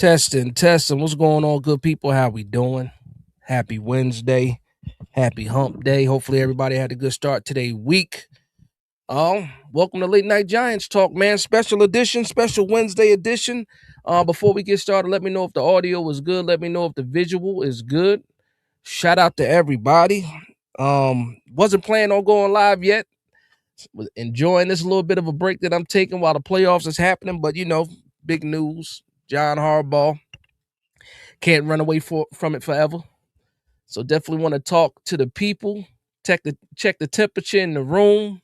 Testing, testing. What's going on, good people? How we doing? Happy Wednesday. Happy hump day. Hopefully everybody had a good start to their week. Welcome to Late Night Giants Talk, man. Special edition, special Wednesday edition. Before we get started, let me know if the audio was good. Let me know if the visual is good. Shout out to everybody. Wasn't planning on going live yet. Was enjoying this little bit of a break that I'm taking while the playoffs is happening, but big news. John Harbaugh can't run away from it forever. So definitely want to talk to the people, check the temperature in the room.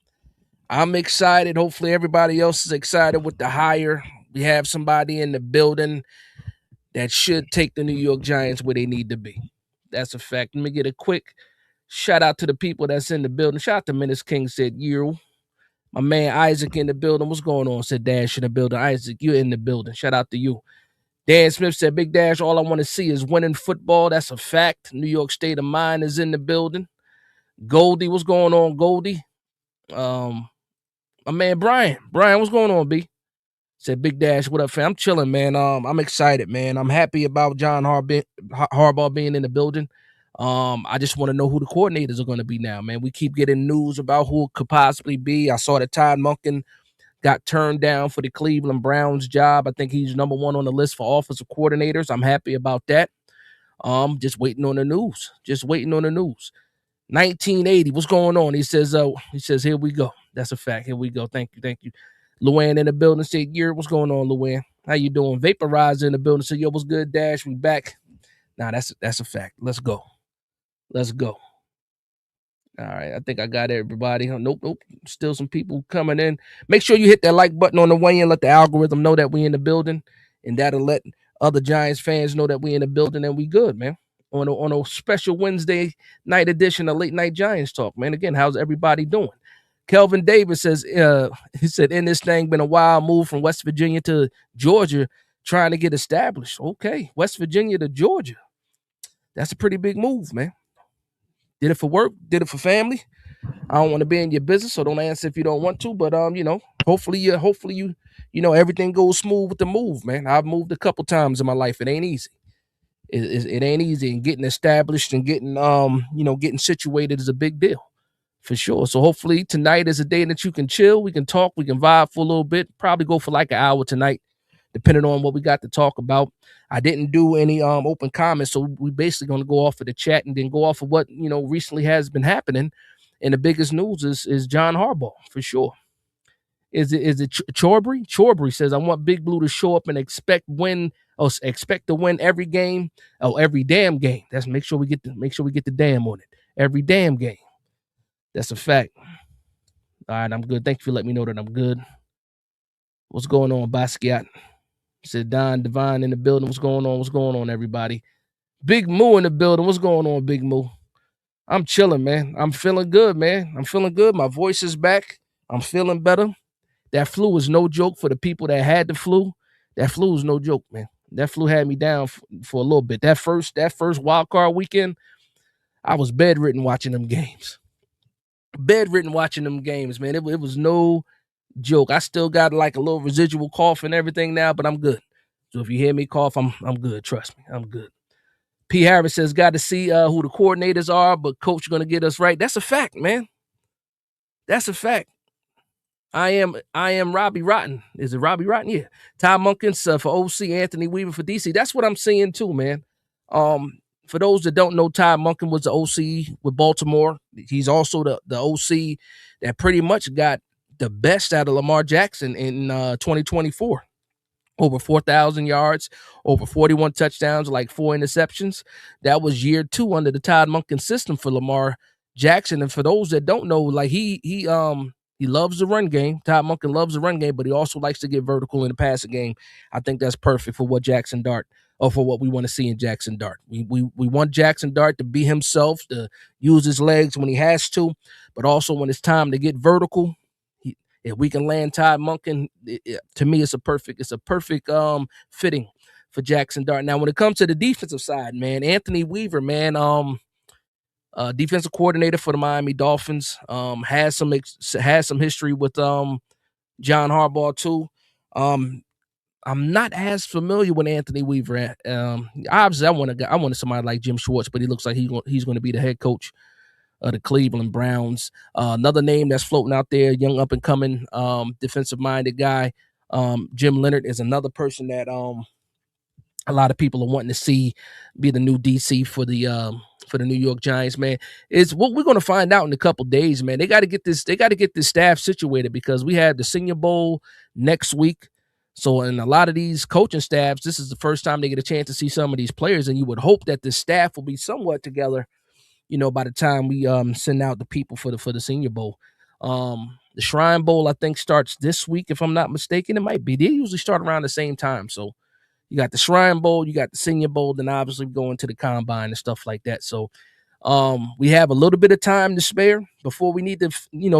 I'm excited. Hopefully everybody else is excited with the hire. We have somebody in the building that should take the New York Giants where they need to be. That's a fact. Let me get a quick shout out to the people that's in the building. Shout out to Menace King, said you. My man Isaac in the building. What's going on? Said Dash in the building. Isaac, you're in the building. Shout out to you. Dan Smith said, Big Dash, all I want to see is winning football. That's a fact. New York State of Mind is in the building. Goldie, what's going on, Goldie? My man Brian. Brian, what's going on, B? Said, Big Dash, what up, fam? I'm chilling, man. I'm excited, man. I'm happy about John Harbaugh being in the building. I just want to know who the coordinators are going to be now, man. We keep getting news about who it could possibly be. I saw that Todd Monken got turned down for the Cleveland Browns job. I think he's number one on the list for offensive coordinators. I'm happy about that. Just waiting on the news. 1980. What's going on? He says, here we go. That's a fact. Here we go. Thank you. Luann in the building said, what's going on, Luann? How you doing? Vaporizer in the building said, what's good, Dash? We back. Nah, that's a fact. Let's go. All right, I think I got everybody. Nope. Still some people coming in. Make sure you hit that like button on the way and let the algorithm know that we in the building, and that'll let other Giants fans know that we in the building and we good, man. On a special Wednesday night edition of Late Night Giants Talk, man. Again, how's everybody doing? Kelvin Davis says, he said, in this thing been a wild move from West Virginia to Georgia trying to get established. Okay, West Virginia to Georgia. That's a pretty big move, man. Did it for work, did it for family. I don't want to be in your business, so don't answer if you don't want to. But hopefully you everything goes smooth with the move, man. I've moved a couple times in my life. It ain't easy. It ain't easy, and getting established and getting situated is a big deal for sure. So hopefully tonight is a day that you can chill, we can talk, we can vibe for a little bit. Probably go for like an hour tonight, depending on what we got to talk about. I didn't do any open comments, so we basically going to go off of the chat and then go off of what recently has been happening. And the biggest news is John Harbaugh for sure. Is it Chorbry? Chorbry says, I want Big Blue to show up and expect to win every game. Oh, every damn game. That's make sure we get the damn on it. Every damn game. That's a fact. All right, I'm good. Thank you for letting me know that I'm good. What's going on, Basquiat? Said Don Divine in the building. What's going on, everybody? Big Moo in the building. What's going on, Big Moo? I'm chilling, man. I'm feeling good, man. I'm feeling good. My voice is back. I'm feeling better. That flu is no joke for the people that had the flu. That flu is no joke, man. That flu had me down for a little bit. That first wild card weekend, I was bedridden watching them games. Man. It was no joke. I still got like a little residual cough and everything now, but I'm good. So if you hear me cough, I'm good. Trust me, I'm good. P. Harris says, got to see who the coordinators are, but coach going to get us right. That's a fact, man. That's a fact. I am Robbie Rotten. Is it Robbie Rotten? Yeah. Ty Munkins for OC, Anthony Weaver for DC. That's what I'm seeing too, man. For those that don't know, Ty Monken was the OC with Baltimore. He's also the OC that pretty much got the best out of Lamar Jackson in 2024. Over 4,000 yards, over 41 touchdowns, like 4 interceptions. That was year 2 under the Todd Monken system for Lamar Jackson. And for those that don't know, like he loves the run game. Todd Monken loves the run game, but he also likes to get vertical in the passing game. I think that's perfect for what Jackson Dart, or for what we want to see in Jackson Dart. We want Jackson Dart to be himself, to use his legs when he has to, but also when it's time to get vertical. If we can land Todd Monken, to me, it's a perfect fitting for Jackson Dart. Now, when it comes to the defensive side, man, Anthony Weaver, man, defensive coordinator for the Miami Dolphins, has some history with John Harbaugh too. I'm not as familiar with Anthony Weaver. Obviously, I wanted somebody like Jim Schwartz, but he looks like he's going to be the head coach of the Cleveland Browns. Another name that's floating out there, young up and coming defensive minded guy. Jim Leonard is another person that a lot of people are wanting to see be the new DC for the New York Giants, man. Is what we're going to find out in a couple days, man. They got to get this. They got to get this staff situated because we have the Senior Bowl next week. So, in a lot of these coaching staffs, this is the first time they get a chance to see some of these players, and you would hope that the staff will be somewhat together. By the time we send out the people for the Senior Bowl. The Shrine Bowl, I think, starts this week, if I'm not mistaken. It might be. They usually start around the same time, so you got the Shrine Bowl, you got the Senior Bowl, then obviously going to the Combine and stuff like that. So we have a little bit of time to spare before we need to,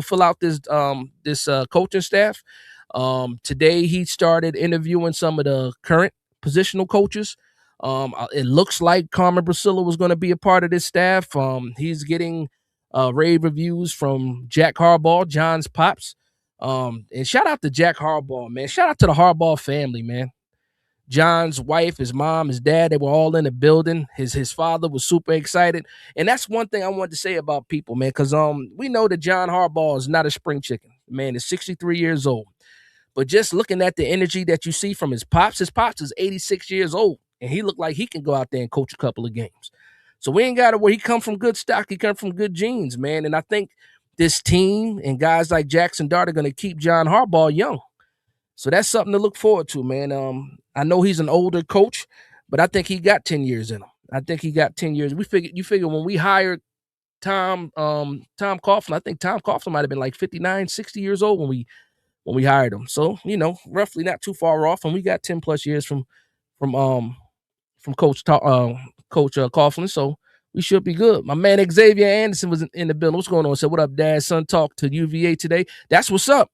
fill out this coaching staff. Today he started interviewing some of the current positional coaches. It looks like Carmen Brasilla was going to be a part of this staff. He's getting rave reviews from Jack Harbaugh, John's pops. And shout out to Jack Harbaugh, man. Shout out to the Harbaugh family, man. John's wife, his mom, his dad, they were all in the building. His father was super excited. And that's one thing I wanted to say about people, man, because we know that John Harbaugh is not a spring chicken. Man is 63 years old. But just looking at the energy that you see from his pops is 86 years old. And he looked like he can go out there and coach a couple of games. So we ain't got to worry. He come from good stock. He come from good genes, man. And I think this team and guys like Jackson Dart are going to keep John Harbaugh young. So that's something to look forward to, man. I know he's an older coach, but I think he got 10 years in him. I think he got 10 years. You figure when we hired Tom Coughlin, I think Tom Coughlin might have been like 59, 60 years old when we hired him. So, roughly not too far off. And we got 10 plus years from Coach Coughlin. So we should be good. My man Xavier Anderson was in the building. What's going on? Said, what up, Dad? Son talk to UVA today. That's what's up.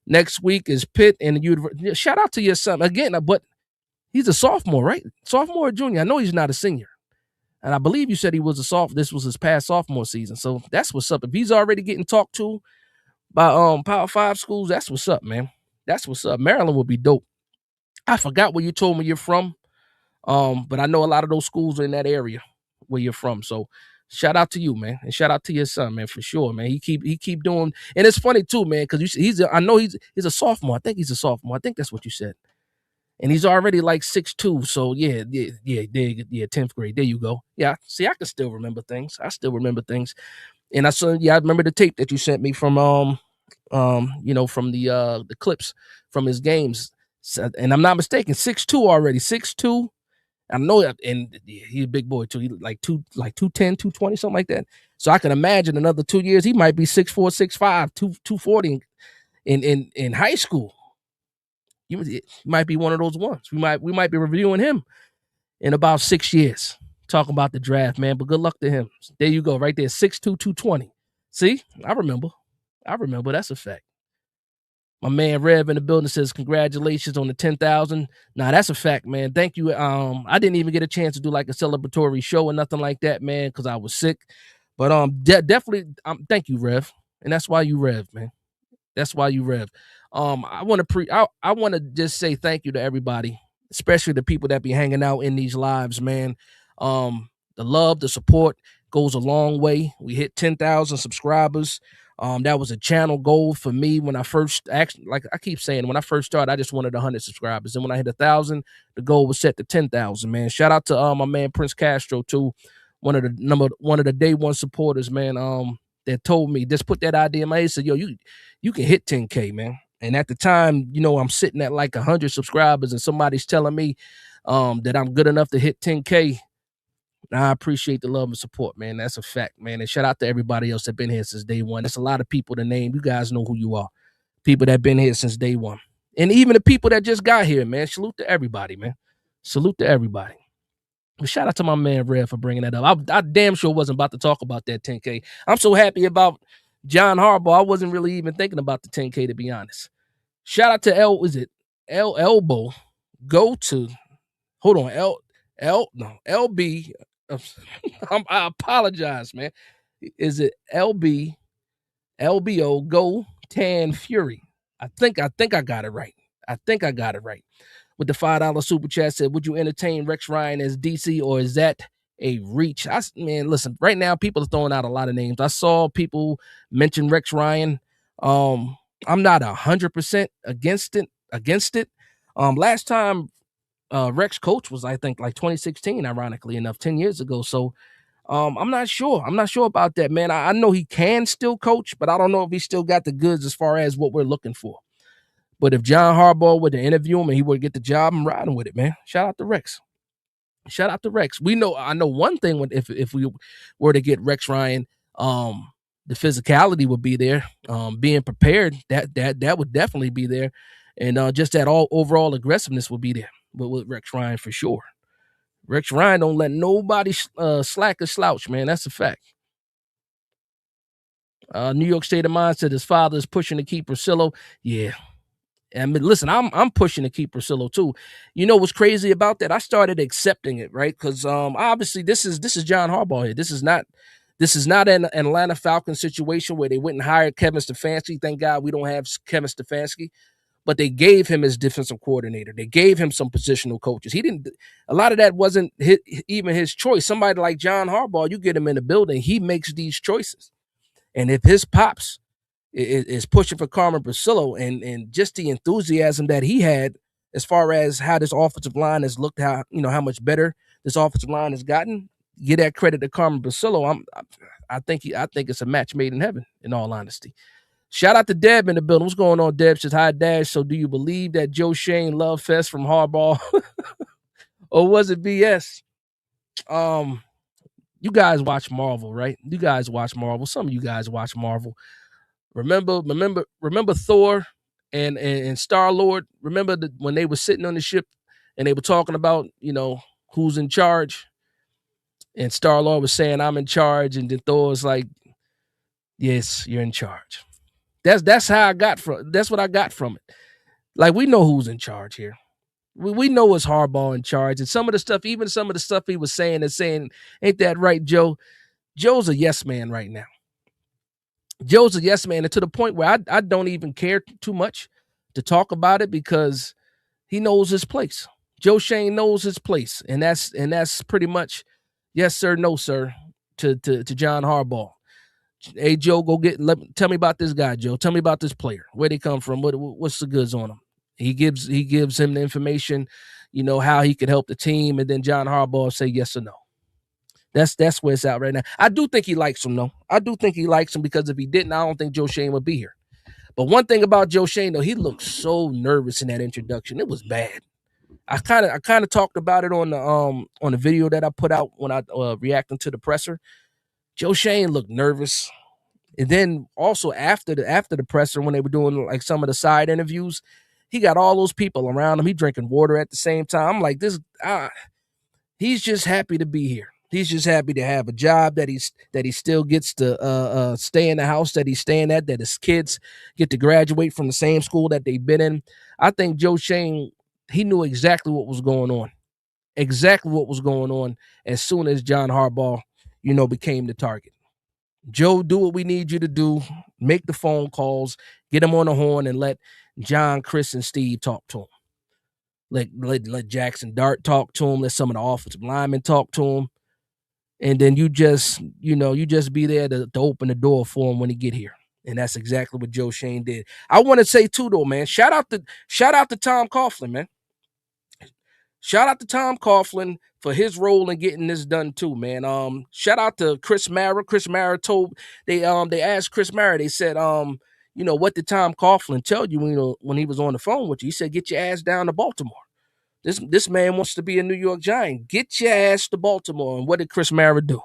Next week is Pitt and the University. Shout out to your son again, but he's a sophomore, right? Sophomore or junior? I know he's not a senior, and I believe you said he was a sophomore. This was his past sophomore season, so that's what's up. If he's already getting talked to by Power 5 schools, that's what's up, man. That's what's up. Maryland would be dope. I forgot where you told me you're from, but I know a lot of those schools are in that area where you're from. So shout out to you, man, and shout out to your son, man, for sure, man. He keep doing, and it's funny too, man, because I know he's a sophomore. I think he's a sophomore. I think that's what you said, and he's already like 6'2". So yeah, 10th grade. There you go. Yeah, see, I can still remember things. And I remember the tape that you sent me from from the clips from his games. So, and I'm not mistaken, 6'2" already, 6'2". I know that, and he's a big boy too. He like 210, 220, something like that. So I can imagine another 2 years he might be 6'4", 6'5", 240 in high school. He might be one of those ones. We might be reviewing him in about 6 years, talking about the draft, man. But good luck to him. There you go, right there, 6'2", 220. See, I remember. That's a fact. My man Rev in the building says, congratulations on the 10,000. Nah, that's a fact, man. Thank you. I didn't even get a chance to do like a celebratory show or nothing like that, man, because I was sick. But definitely, thank you, Rev. And that's why you Rev, man. That's why you Rev. I want to just say thank you to everybody, especially the people that be hanging out in these lives, man. The love, the support goes a long way. We hit 10,000 subscribers. That was a channel goal for me when I first like I keep saying, when I first started, I just wanted 100 subscribers. And when I hit 1,000, the goal was set to 10,000, man. Shout out to my man Prince Castro too, one of the day one supporters, man. That told me, just put that idea in my head, said, yo, you can hit 10K, man. And at the time, I'm sitting at like 100 subscribers and somebody's telling me that I'm good enough to hit 10K. I appreciate the love and support, man. That's a fact, man. And shout out to everybody else that been here since day one. That's a lot of people to name. You guys know who you are. People that been here since day one. And even the people that just got here, man. Salute to everybody, man. Salute to everybody. But shout out to my man Red for bringing that up. I damn sure wasn't about to talk about that 10K. I'm so happy about John Harbaugh. I wasn't really even thinking about the 10K, to be honest. Shout out to Elbow. Go to, hold on, LB. I apologize, man. Is it LBO Go Tan Fury? I think I got it right. with the $5 super chat said, would you entertain Rex Ryan as DC, or is that a reach? Man, listen, right now people are throwing out a lot of names. I saw people mention Rex Ryan. I'm not 100% against it. Last time Rex coach was, I think, like 2016, ironically enough, 10 years ago. So I'm not sure. I'm not sure about that, man. I know he can still coach, but I don't know if he still got the goods as far as what we're looking for. But if John Harbaugh were to interview him and he would get the job, I'm riding with it, man. Shout out to Rex. Shout out to Rex. I know one thing, if we were to get Rex Ryan, the physicality would be there. Being prepared, that would definitely be there. And just that overall aggressiveness would be there with Rex Ryan for sure. Rex Ryan don't let nobody slack or slouch, man. That's a fact. New York State of Mind said his father is pushing to keep Russillo. Yeah. I mean, listen, I'm pushing to keep Russillo too. You know what's crazy about that? I started accepting it, right? Because obviously this is John Harbaugh here. This is not an Atlanta Falcons situation where they went and hired Kevin Stefanski. Thank God we don't have Kevin Stefanski. But they gave him his defensive coordinator. They gave him some positional coaches. A lot of that wasn't even his choice. Somebody like John Harbaugh, you get him in the building, he makes these choices. And if his pops is pushing for Carmen Brasillo and just the enthusiasm that he had as far as how this offensive line has looked, how much better this offensive line has gotten, give that credit to Carmen Brasillo. I think it's a match made in heaven, in all honesty. Shout out to Deb in the building. What's going on, Deb? Says, hi, Dash. So do you believe that Joe Shane love fest from Harbaugh? Or was it BS? You guys watch Marvel, right? You guys watch Marvel. Some of you guys watch Marvel. Remember Thor and Star-Lord? Remember when they were sitting on the ship and they were talking about, who's in charge? And Star-Lord was saying, I'm in charge. And then Thor was like, yes, you're in charge. That's what I got from it. Like, we know who's in charge here. We know it's Harbaugh in charge. And some of the stuff he was saying, ain't that right, Joe? Joe's a yes man right now. Joe's a yes man, and to the point where I don't even care too much to talk about it because he knows his place. Joe Shane knows his place, and that's pretty much yes sir, no sir to John Harbaugh. Hey Joe, tell me about this guy, Joe. Tell me about this player. Where they come from? What's the goods on him? He gives him the information, how he could help the team, and then John Harbaugh say yes or no. That's where it's at right now. I do think he likes him, though. I do think he likes him because if he didn't, I don't think Joe Shane would be here. But one thing about Joe Shane, though, he looked so nervous in that introduction. It was bad. I kind of talked about it on the video that I put out when I reacting to the presser. Joe Shane looked nervous. And then also after the presser, when they were doing like some of the side interviews, he got all those people around him. He drinking water at the same time. I'm like, he's just happy to be here. He's just happy to have a job that he still gets to stay in the house that he's staying at, that his kids get to graduate from the same school that they've been in. I think Joe Shane, he knew exactly what was going on. Exactly what was going on as soon as John Harbaugh, became the target. Joe, do what we need you to do. Make the phone calls, get him on the horn, and let John, Chris, and Steve talk to him. Let Jackson Dart talk to him. Let some of the offensive linemen talk to him. And then you just be there to open the door for him when he get here. And that's exactly what Joe Shane did. I want to say too, though, man, shout out to Tom Coughlin, man. Shout out to Tom Coughlin for his role in getting this done too, man. Shout out to Chris Mara. Chris Mara told they asked Chris Mara, they said, what did Tom Coughlin tell you when he was on the phone with you? He said, get your ass down to Baltimore. This man wants to be a New York Giant. Get your ass to Baltimore. And what did Chris Mara do?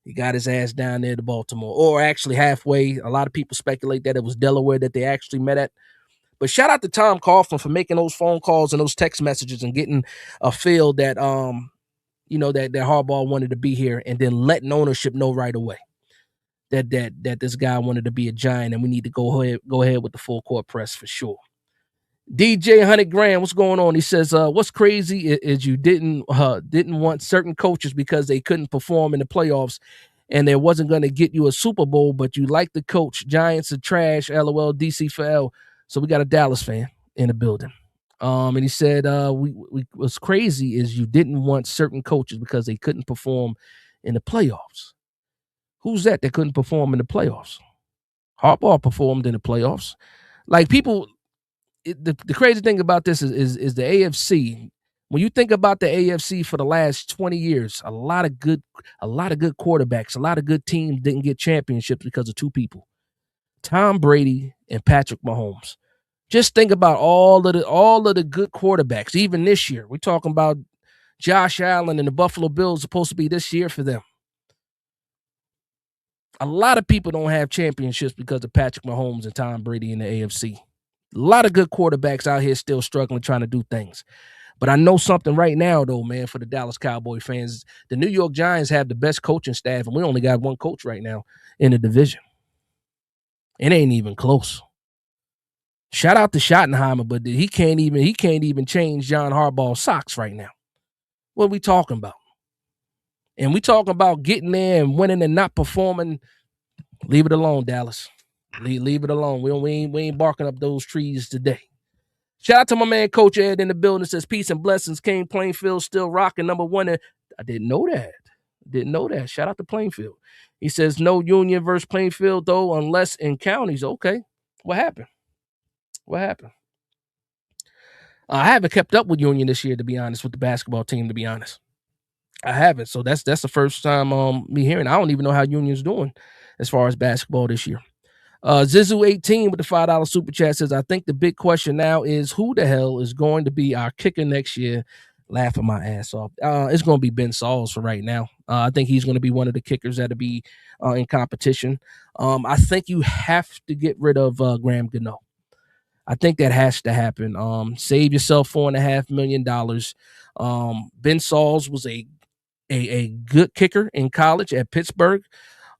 He got his ass down there to Baltimore, or actually halfway. A lot of people speculate that it was Delaware that they actually met at. But shout out to Tom Coughlin for making those phone calls and those text messages and getting a feel that that Harbaugh wanted to be here, and then letting ownership know right away that this guy wanted to be a Giant, and we need to go ahead with the full court press for sure. DJ 100 grand, what's going on? He says, what's crazy is you didn't want certain coaches because they couldn't perform in the playoffs and they wasn't going to get you a Super Bowl, but you like the coach. Giants are trash, LOL, DC for L. So we got a Dallas fan in the building. And he said, we what's crazy is you didn't want certain coaches because they couldn't perform in the playoffs. Who's that couldn't perform in the playoffs? Harbaugh performed in the playoffs. Like people, the crazy thing about this is the AFC. When you think about the AFC for the last 20 years, a lot of good quarterbacks, a lot of good teams didn't get championships because of two people: Tom Brady and Patrick Mahomes. Just think about all of the good quarterbacks. Even this year, we're talking about Josh Allen and the Buffalo Bills supposed to be this year for them. A lot of people don't have championships because of Patrick Mahomes and Tom Brady in the AFC. A lot of good quarterbacks out here still struggling trying to do things. But I know something right now, though, man, for the Dallas Cowboy fans. The New York Giants have the best coaching staff, and we only got one coach right now in the division. It ain't even close. Shout out to Schottenheimer, but he can't even change John Harbaugh's socks right now. What are we talking about? And we talking about getting there and winning and not performing. Leave it alone, Dallas. Leave it alone. We ain't barking up those trees today. Shout out to my man, Coach Ed, in the building. Says peace and blessings. King Plainfield still rocking #1. I didn't know that. Shout out to Plainfield. He says no Union versus Plainfield though, unless in counties. Okay, what happened? I haven't kept up with Union this year, to be honest, with the basketball team. To be honest, I haven't. So that's the first time me hearing. I don't even know how Union's doing as far as basketball this year. Zizu18 with the $5 super chat says, I think the big question now is who the hell is going to be our kicker next year? Laughing my ass off. It's going to be Ben Sauls for right now. I think he's going to be one of the kickers that'll be in competition. I think you have to get rid of Graham Gano. I think that has to happen. Save yourself $4.5 million. Ben Sauls was a good kicker in college at Pittsburgh.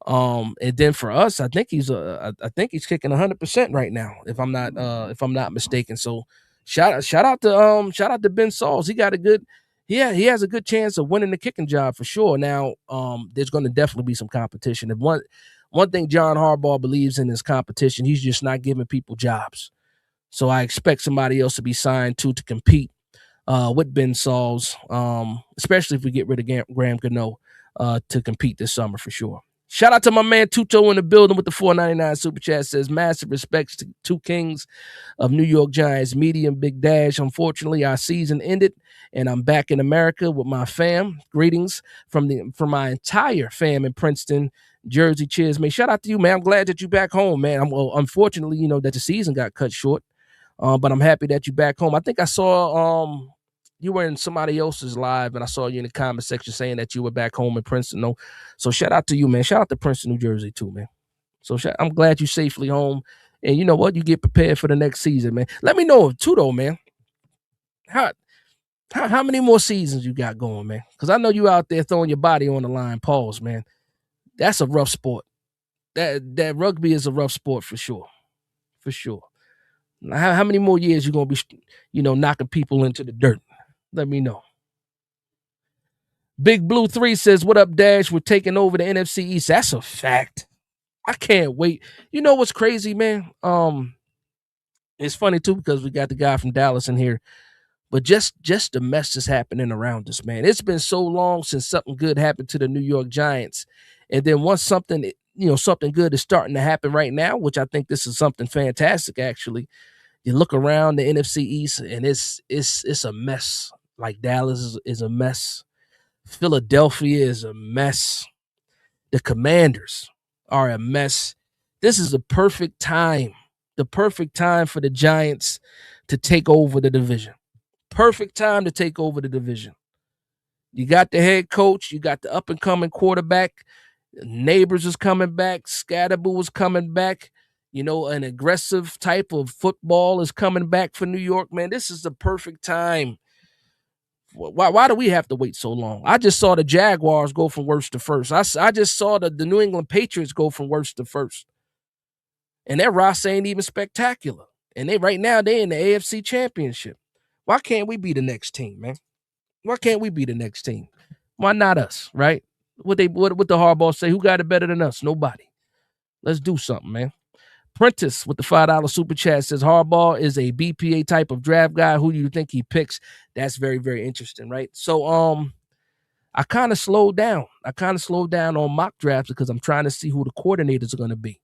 And then for us, I think he's kicking 100% right now, if I'm not mistaken. So shout out to Ben Sauls. He has a good chance of winning the kicking job for sure. Now, there's going to definitely be some competition. And one thing John Harbaugh believes in is competition. He's just not giving people jobs. So I expect somebody else to be signed to compete with Ben Sauls, especially if we get rid of Graham Gano to compete this summer for sure. Shout out to my man Tuto in the building with the $4.99 super chat. Says massive respects to two kings of New York Giants, Medium Big Dash. Unfortunately, our season ended, and I'm back in America with my fam. Greetings from my entire fam in Princeton, Jersey. Cheers, man. Shout out to you, man. I'm glad that you're back home, man. Unfortunately, that the season got cut short, but I'm happy that you're back home. I think I saw you were in somebody else's live, and I saw you in the comment section saying that you were back home in Princeton. No, so shout out to you, man. Shout out to Princeton, New Jersey, too, man. So I'm glad you're safely home, and you know what? You get prepared for the next season, man. Let me know too, though, man. How many more seasons you got going, man? Because I know you out there throwing your body on the line. Pause, man. That's a rough sport. That rugby is a rough sport for sure, for sure. How many more years you gonna be, knocking people into the dirt? Let me know. Big Blue 3 says, what up, Dash? We're taking over the NFC East. That's a fact. I can't wait. You know what's crazy, man? It's funny, too, because we got the guy from Dallas in here. But just the mess that's happening around us, man. It's been so long since something good happened to the New York Giants. And then once something good is starting to happen right now, which I think this is something fantastic, actually. You look around the NFC East, and it's a mess. Like Dallas is a mess. Philadelphia is a mess. The Commanders are a mess. This is the perfect time for the Giants to take over the division. Perfect time to take over the division. You got the head coach. You got the up-and-coming quarterback. Neighbors is coming back. Scatterboo is coming back. An aggressive type of football is coming back for New York, man. This is the perfect time. Why do we have to wait so long? I just saw the Jaguars go from worst to first. I just saw the New England Patriots go from worst to first. And their roster ain't even spectacular. And they're in the AFC Championship. Why can't we be the next team, man? Why can't we be the next team? Why not us, right? What the Harbaugh say? Who got it better than us? Nobody. Let's do something, man. Prentice with the $5 super chat says Harbaugh is a BPA type of draft guy. Who do you think he picks? That's very, very interesting, right? So I kind of slowed down. On mock drafts because I'm trying to see who the coordinators are going to be.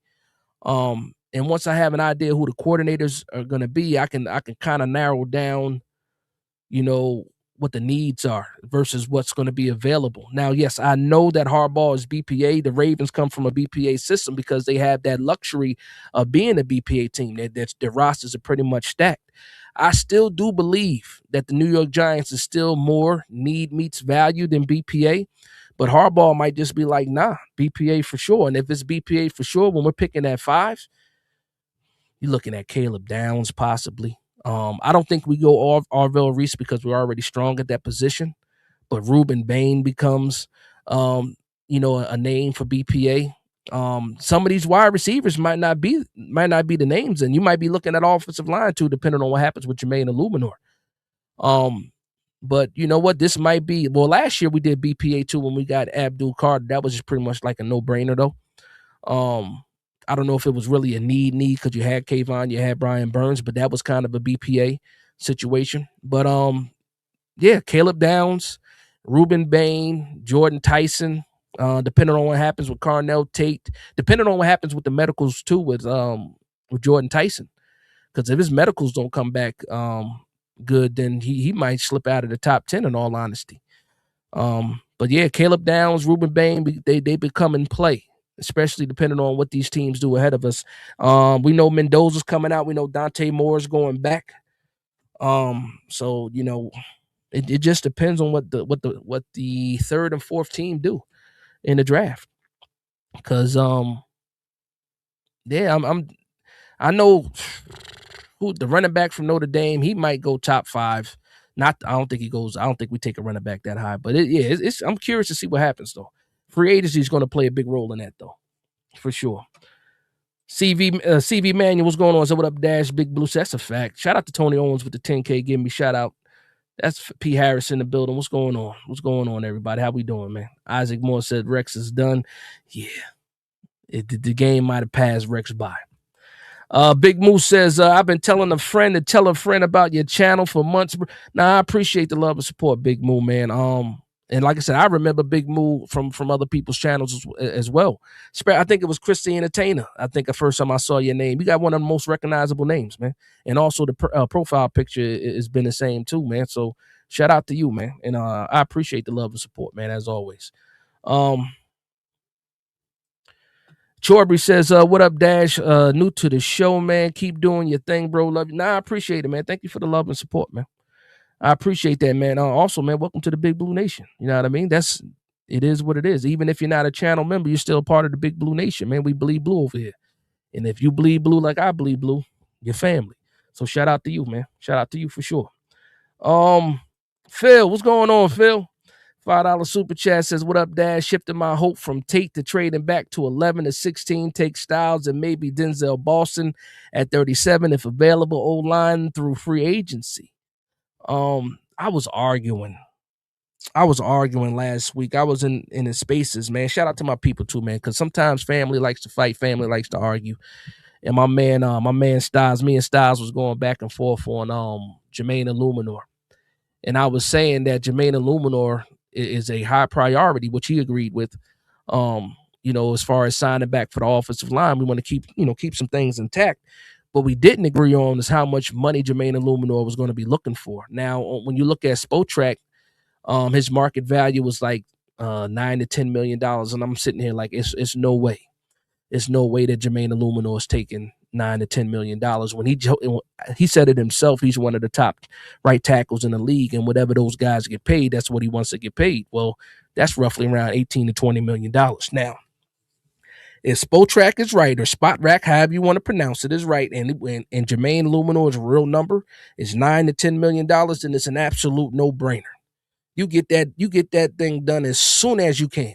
And once I have an idea who the coordinators are going to be, I can kind of narrow down, what the needs are versus what's going to be available. Now, yes, I know that Harbaugh is BPA. The Ravens come from a BPA system because they have that luxury of being a BPA team. Their rosters are pretty much stacked. I still do believe that the New York Giants is still more need meets value than BPA. But Harbaugh might just be like, nah, BPA for sure. And if it's BPA for sure, when we're picking at 5, you're looking at Caleb Downs possibly. I don't think we go Arvell Reese because we're already strong at that position. But Ruben Bain becomes, a name for BPA. Some of these wide receivers might not be the names, and you might be looking at offensive line too, depending on what happens with Jermaine Illuminor. But you know what? This might be. Well, last year we did BPA too when we got Abdul Carter. That was just pretty much like a no-brainer though. I don't know if it was really a need because you had Kayvon, you had Brian Burns, but that was kind of a BPA situation. But yeah, Caleb Downs, Ruben Bain, Jordan Tyson, depending on what happens with Carnell Tate, depending on what happens with the medicals too with Jordan Tyson. Because if his medicals don't come back good, then he might slip out of the top 10 in all honesty. But yeah, Caleb Downs, Ruben Bain, they become in play, especially depending on what these teams do ahead of us. We know Mendoza's coming out. We know Dante Moore's going back. So it just depends on what the third and fourth team do in the draft. Because I know who the running back from Notre Dame, he might go top 5. I don't think we take a running back that high, but I'm curious to see what happens though. Free agency is going to play a big role in that though, for sure. CV Manuel, what's going on? So what up, Dash? Big Blue. That's a fact. Shout out to Tony Owens with the 10K. Give me shout out. That's P. Harris in the building. What's going on? What's going on, everybody? How we doing, man? Isaac Moore said Rex is done. Yeah, the game might have passed Rex by. Big Moose says, I've been telling a friend to tell a friend about your channel for months. Now, I appreciate the love and support, Big Moo, man. And like I said, I remember Big Moo from other people's channels as well. I think it was Christy Entertainer. I think the first time I saw your name. You got one of the most recognizable names, man. And also the profile picture has been the same too, man. So shout out to you, man. And I appreciate the love and support, man, as always. Chorby says, what up, Dash? New to the show, man. Keep doing your thing, bro. Love you. Nah, I appreciate it, man. Thank you for the love and support, man. I appreciate that, man. Also, man, welcome to the Big Blue Nation. You know what I mean? It is what it is. Even if you're not a channel member, you're still part of the Big Blue Nation, man. We bleed blue over here. And if you bleed blue like I bleed blue, your family. So shout out to you, man. Shout out to you for sure. Phil, what's going on, Phil? $5 super chat says, what up, Dad? Shifting my hope from Tate to trading back to 11 to 16. Take Styles and maybe Denzel Boston at 37 if available. O-line through free agency. I was arguing last week. I was in the spaces, man. Shout out to my people too, man, because sometimes family likes to fight, family likes to argue. And my man Styles, me and Styles was going back and forth on Jermaine Illuminor. And I was saying that Jermaine Illuminor is a high priority, which he agreed with. As far as signing back for the offensive line, we want to keep some things intact. What we didn't agree on is how much money Jermaine Illuminor was going to be looking for. Now, when you look at Spotrac, his market value was like $9 to $10 million, and I'm sitting here like it's no way. It's no way that Jermaine Illuminor is taking $9 to $10 million. When he said it himself, he's one of the top right tackles in the league, and whatever those guys get paid, that's what he wants to get paid. Well, that's roughly around $18 to $20 million. Now, if Spotrac is right, or SpotRack, however you want to pronounce it, is right, and Jermaine Illuminor's real number is $9 to $10 million, then it's an absolute no-brainer. You get that thing done as soon as you can.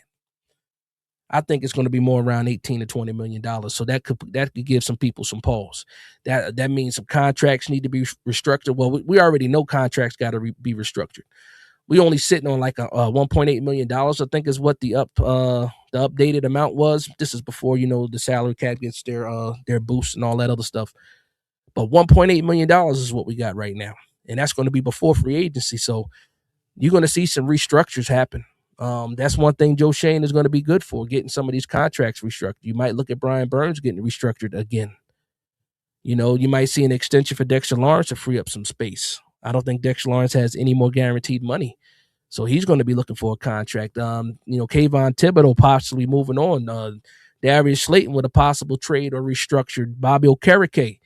I think it's going to be more around $18 to $20 million. So that could give some people some pause. That means some contracts need to be restructured. Well, we already know contracts got to be restructured. We only sitting on like a $1.8 million, I think is what the updated amount was. This is before, the salary cap gets their boost and all that other stuff. But $1.8 million is what we got right now. And that's going to be before free agency. So you're going to see some restructures happen. That's one thing Joe Shane is going to be good for, getting some of these contracts restructured. You might look at Brian Burns getting restructured again. You might see an extension for Dexter Lawrence to free up some space. I don't think Dexter Lawrence has any more guaranteed money. So he's going to be looking for a contract. Kayvon Thibodeau possibly moving on. Darius Slayton with a possible trade or restructured. Bobby Okereke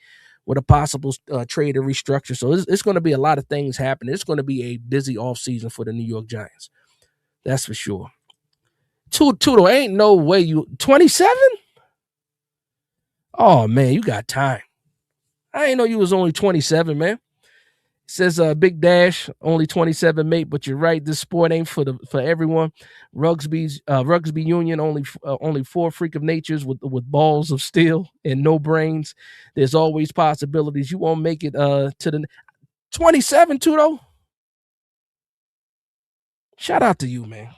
with a possible trade or restructure. So it's going to be a lot of things happening. It's going to be a busy offseason for the New York Giants. That's for sure. Tudo, ain't no way you 27? Oh, man, you got time. I didn't know you was only 27, man. It says Big Dash, only 27, mate, but you're right. This sport ain't for everyone. Rugby union, only 4 freak of natures with balls of steel and no brains. There's always possibilities. You won't make it to the 27, Tudo. Shout out to you, man.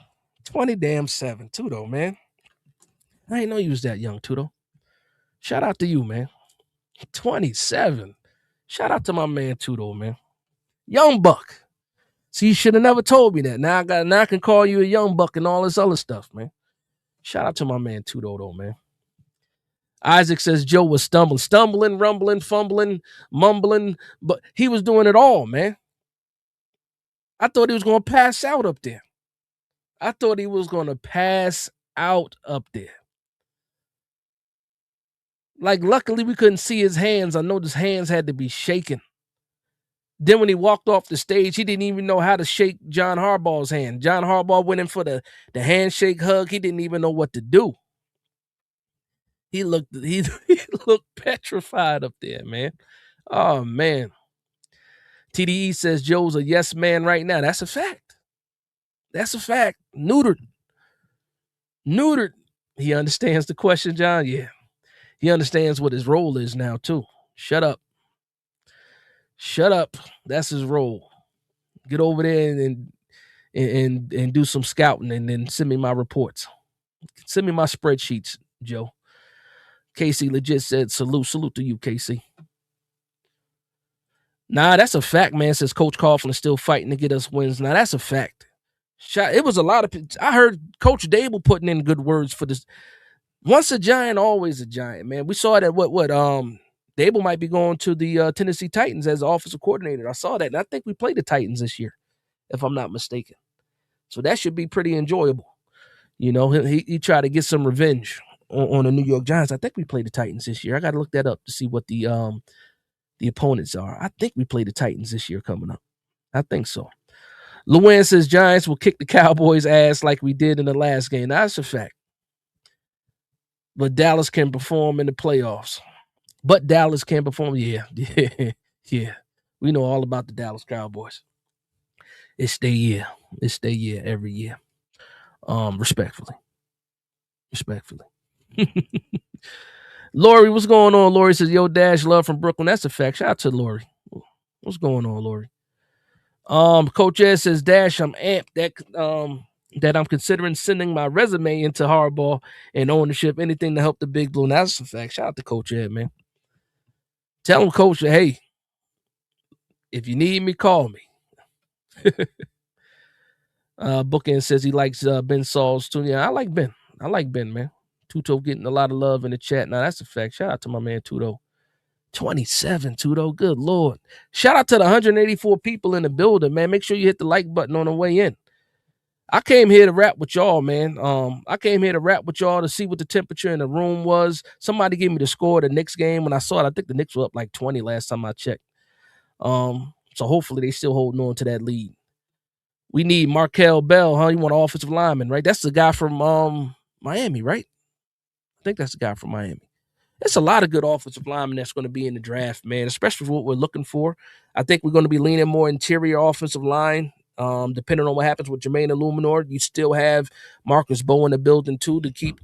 20-7, Tudo, man. I didn't know you was that young, Tudo. Shout out to you, man. 27. Shout out to my man Tudo, man. Young buck. See, you should have never told me that. Now I can call you a young buck and all this other stuff, man. Shout out to my man Tudo, though, man. Isaac says Joe was stumbling, rumbling, fumbling, mumbling, but he was doing it all, man. I thought he was going to pass out up there. Like, luckily we couldn't see his hands. I know his hands had to be shaking. Then when he walked off the stage, he didn't even know how to shake John Harbaugh's hand. John Harbaugh went in for the handshake hug. He didn't even know what to do. He looked petrified up there, man. Oh, man. TDE says Joe's a yes man right now. That's a fact. Neutered. He understands the question, John. Yeah. He understands what his role is now, too. Shut up. That's his role. Get over there and do some scouting and then send me my reports. Send me my spreadsheets, Joe. Casey legit said salute to you, Casey. Nah, that's a fact, man. Says Coach Coughlin is still fighting to get us wins. Now, that's a fact. It was a lot of – I heard Coach Dable putting in good words for this. Once a Giant, always a Giant, man. We saw that Dable might be going to the Tennessee Titans as offensive coordinator. I saw that, and I think we played the Titans this year, if I'm not mistaken. So that should be pretty enjoyable. He tried to get some revenge on the New York Giants. I think we played the Titans this year. I got to look that up to see what the opponents are. I think we played the Titans this year coming up. I think so. Luann says Giants will kick the Cowboys' ass like we did in the last game. That's a fact. But Dallas can perform in the playoffs. Yeah. We know all about the Dallas Cowboys. It's their year every year. Respectfully. Lori, what's going on? Lori says, yo, Dash, love from Brooklyn. That's a fact. Shout out to Lori. What's going on, Lori? Coach Ed says, Dash, I'm amped that I'm considering sending my resume into Harbaugh and ownership, anything to help the Big Blue. And that's a fact. Shout out to Coach Ed, man. Tell him, Coach, hey, if you need me, call me. Bookend says he likes Ben Sauls too. Yeah, I like Ben. Man. Tuto getting a lot of love in the chat. Now, that's a fact. Shout out to my man Tuto. 27, Tuto. Good Lord. Shout out to the 184 people in the building, man. Make sure you hit the like button on the way in. I came here to rap with y'all, man. I came here to rap with y'all to see what the temperature in the room was. Somebody gave me the score of the Knicks game. When I saw it, I think the Knicks were up like 20 last time I checked. So hopefully they still holding on to that lead. We need Markel Bell, huh? You want an offensive lineman, right? That's the guy from Miami, right? I think that's the guy from Miami. There's a lot of good offensive linemen that's going to be in the draft, man, especially for what we're looking for. I think we're going to be leaning more interior offensive line. Depending on what happens with Jermaine Illuminor, you still have Marcus Bowe in the building too to keep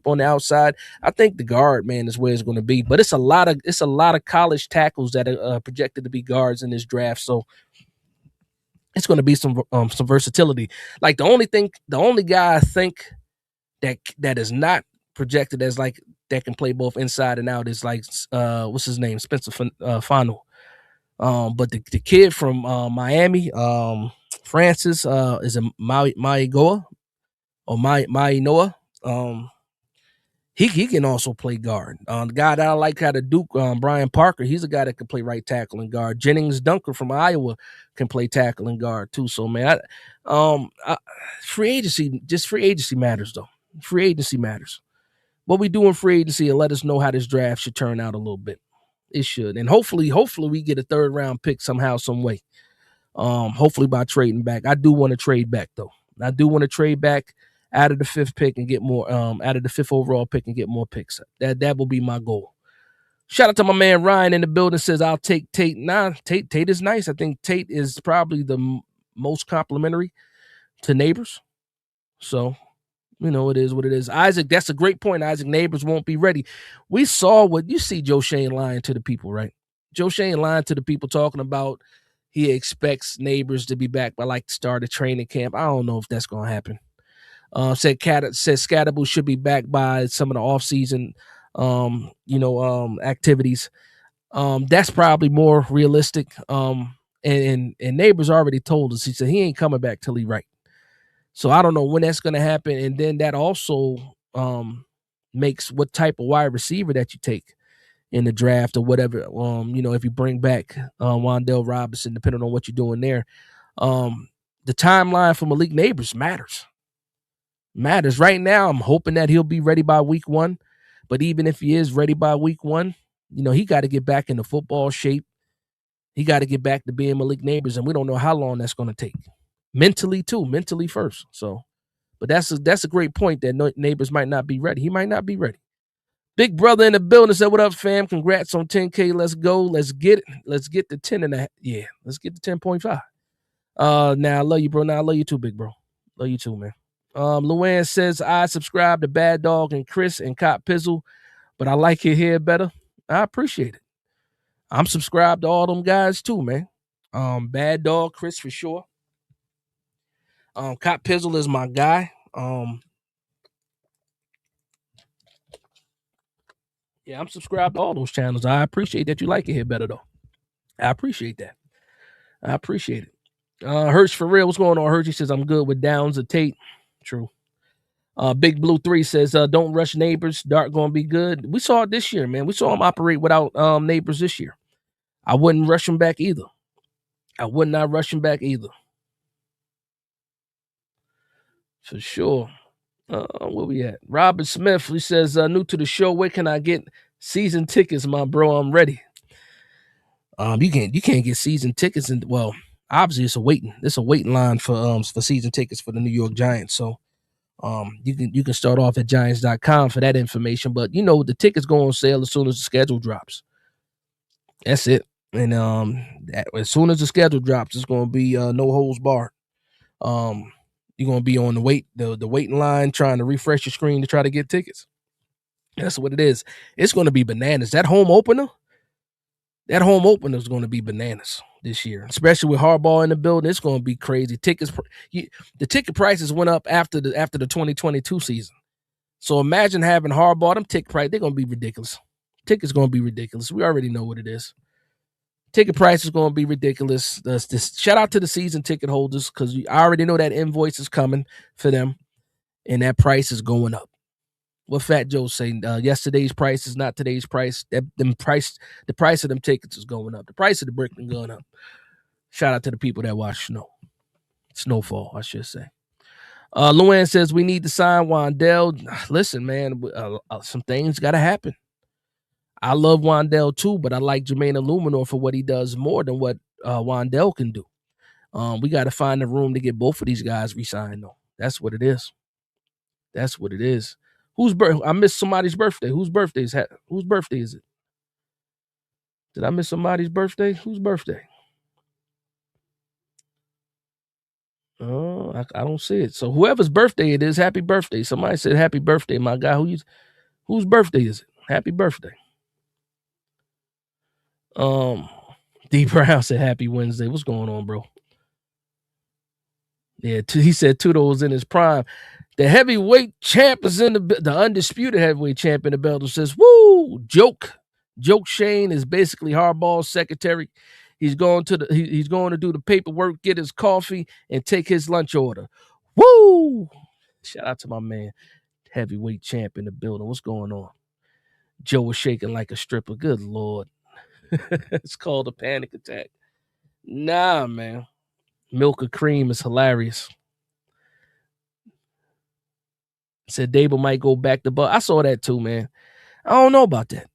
on the outside. I think the guard, man, is where it's going to be. But it's a lot of college tackles that are projected to be guards in this draft. So it's going to be some versatility. Like the only guy I think that is not projected as like that can play both inside and out is like what's his name, Spencer Fano. But the kid from Miami, Francis, is a Maigoa or Mai Noah. He can also play guard. The guy that I like out of Duke, Brian Parker, he's a guy that can play right tackle and guard. Jennings Dunker from Iowa can play tackle and guard too. So man, free agency matters though. Free agency matters. What we do in free agency will let us know how this draft should turn out a little bit. It should, and hopefully we get a 3rd round pick somehow, some way. Hopefully by trading back. I do want to trade back though. I do want to trade back out of the 5th pick and get more. Out of the 5th overall pick and get more picks. That will be my goal. Shout out to my man Ryan in the building. Says I'll take Tate. Nah, Tate is nice. I think Tate is probably the most complimentary to Neighbors. So it is what it is. Isaac, that's a great point. Isaac, Neighbors won't be ready. We saw what you see Joe Shane lying to the people, right? Joe Shane lying to the people talking about he expects Neighbors to be back by like the start of training camp. I don't know if that's going to happen. Said Scatterable should be back by some of the offseason, activities. That's probably more realistic. And Neighbors already told us, he said he ain't coming back till he right. So I don't know when that's going to happen. And then that also makes what type of wide receiver that you take in the draft or whatever. If you bring back Wan'Dale Robinson, depending on what you're doing there. The timeline for Malik Neighbors matters. Right now, I'm hoping that he'll be ready by week 1. But even if he is ready by week 1, he got to get back into football shape. He got to get back to being Malik Neighbors, and we don't know how long that's going to take. Mentally first. So, but that's a great point that Neighbors might not be ready. He might not be ready. Big brother in the building said, "What up, fam? Congrats on 10K. Let's go. Let's get it. Let's get the 10 and a half. Yeah, let's get the 10.5. Now I love you, bro. Now I love you too, big bro. Love you too, man. Luann says, I subscribe to Bad Dog and Chris and Cop Pizzle, but I like it here better. I appreciate it. I'm subscribed to all them guys too, man. Bad Dog, Chris for sure. Cop Pizzle is my guy. Yeah, I'm subscribed to all those channels. I appreciate that you like it here better though. I appreciate that. I appreciate it. Hirsch for real. What's going on, Hirsch? He says, I'm good with Downs of Tate. True. Big Blue 3 says, don't rush Neighbors. Dart going to be good. We saw it this year, man. We saw him operate without Neighbors this year. I wouldn't rush him back either. I would not rush him back either. For sure. Where we at? Robert Smith, he says, new to the show. Where can I get season tickets, my bro? I'm ready. You can't get season tickets, and well, obviously it's a waiting line for season tickets for the New York Giants. So you can start off at Giants.com for that information, but the tickets go on sale as soon as the schedule drops. That's it. And as soon as the schedule drops, it's gonna be no holds barred. You're gonna be on the waiting line trying to refresh your screen to try to get tickets. That's what it is. It's gonna be bananas. That home opener is going to be bananas this year, especially with Harbaugh in the building. It's going to be crazy. The ticket prices went up after the 2022 season. So imagine having Harbaugh. Them ticket price, they're going to be ridiculous. Tickets going to be ridiculous. We already know what it is. Ticket price is going to be ridiculous. Shout out to the season ticket holders because I already know that invoice is coming for them, and that price is going up. What Fat Joe saying? Yesterday's price is not today's price. The price of them tickets is going up. The price of the brick is going up. Shout out to the people that watch Snowfall, I should say. Luann says we need to sign Wan'Dale. Listen, man, some things got to happen. I love Wan'Dale too, but I like Jermaine Illuminor for what he does more than what Wan'Dale can do. We got to find a room to get both of these guys re-signed, though. That's what it is. That's what it is. I missed somebody's birthday. Whose birthday is it? Did I miss somebody's birthday? Whose birthday? Oh, I don't see it. So whoever's birthday it is, happy birthday. Somebody said happy birthday, my guy. Whose birthday is it? Happy birthday. D Brown said happy Wednesday. What's going on, bro? Yeah, he said Tudo was in his prime. The heavyweight champ is in the undisputed heavyweight champ in the belt. Says, "Woo, joke." Shane is basically Harbaugh's secretary. He's going to he's going to do the paperwork, get his coffee, and take his lunch order. Woo! Shout out to my man, heavyweight champ in the building. What's going on? Joe was shaking like a stripper. Good Lord. It's called a panic attack. Nah, man. Milk or cream is hilarious. Said Dable might go back to Buck. I saw that too, man. I don't know about that.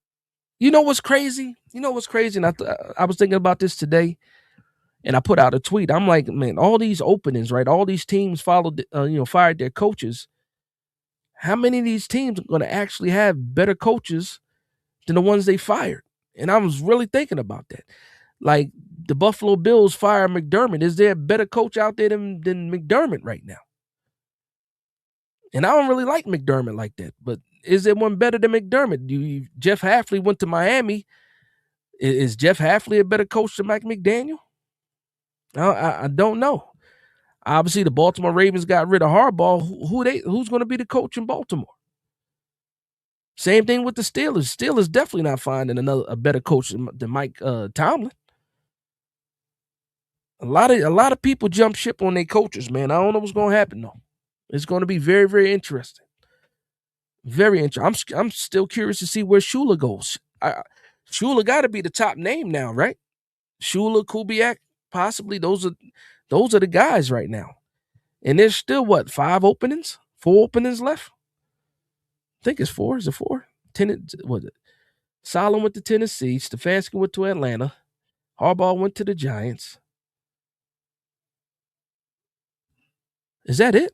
You know what's crazy? And I was thinking about this today, and I put out a tweet. I'm like, man, all these openings, right? All these teams fired their coaches. How many of these teams are going to actually have better coaches than the ones they fired? And I was really thinking about that. Like the Buffalo Bills fire McDermott. Is there a better coach out there than McDermott right now? And I don't really like McDermott like that. But is there one better than McDermott? Jeff Hafley went to Miami. Is Jeff Hafley a better coach than Mike McDaniel? I don't know. Obviously, the Baltimore Ravens got rid of Harbaugh. Who's going to be the coach in Baltimore? Same thing with the Steelers. Steelers definitely not finding a better coach than Mike Tomlin. A lot of people jump ship on their coaches, man. I don't know what's going to happen though. It's going to be very, very interesting. Very interesting. I'm still curious to see where Shula goes. Shula got to be the top name now, right? Shula, Kubiak, possibly. Those are the guys right now. And there's still 4 openings left. I think it's 4. Is it 4? Was it? Solomon went to Tennessee. Stefanski went to Atlanta. Harbaugh went to the Giants. Is that it?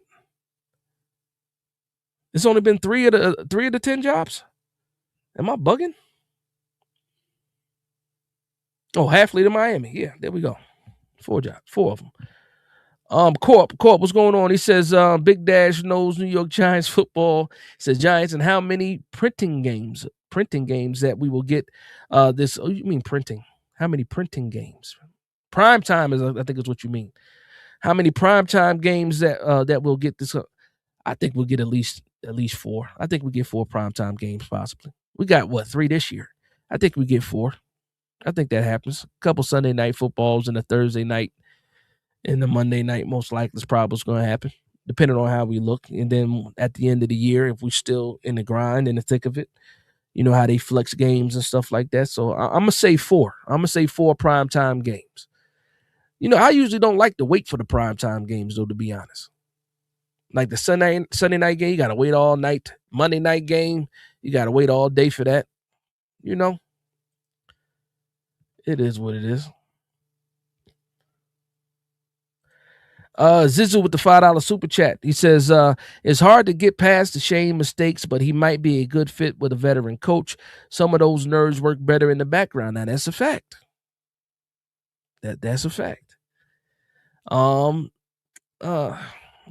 It's only been 3 of the 10 jobs. Am I bugging? Oh, Hafley to Miami. Yeah, there we go. 4 jobs, 4 of them. Corp, what's going on? He says, Big Dash knows New York Giants football. He says Giants and how many printing games that we will get this. Oh, you mean printing? How many printing games? Prime time is, I think is what you mean. How many prime time games that we'll get this? I think we'll get at least 4. I think we get 4 prime time games possibly. We got 3 this year. I think we get 4. I think that happens. A couple Sunday night footballs and a Thursday night. And the Monday night, most likely, is probably what's going to happen, depending on how we look. And then at the end of the year, if we're still in the grind, in the thick of it, you know how they flex games and stuff like that. So I'm going to say 4. I'm going to say 4 primetime games. You know, I usually don't like to wait for the primetime games, though, to be honest. Like the Sunday night game, you got to wait all night. Monday night game, you got to wait all day for that. You know, it is what it is. Zizu with the $5 super chat. He says, it's hard to get past the Shane mistakes, but he might be a good fit with a veteran coach. Some of those nerves work better in the background. Now that's a fact. That's a fact.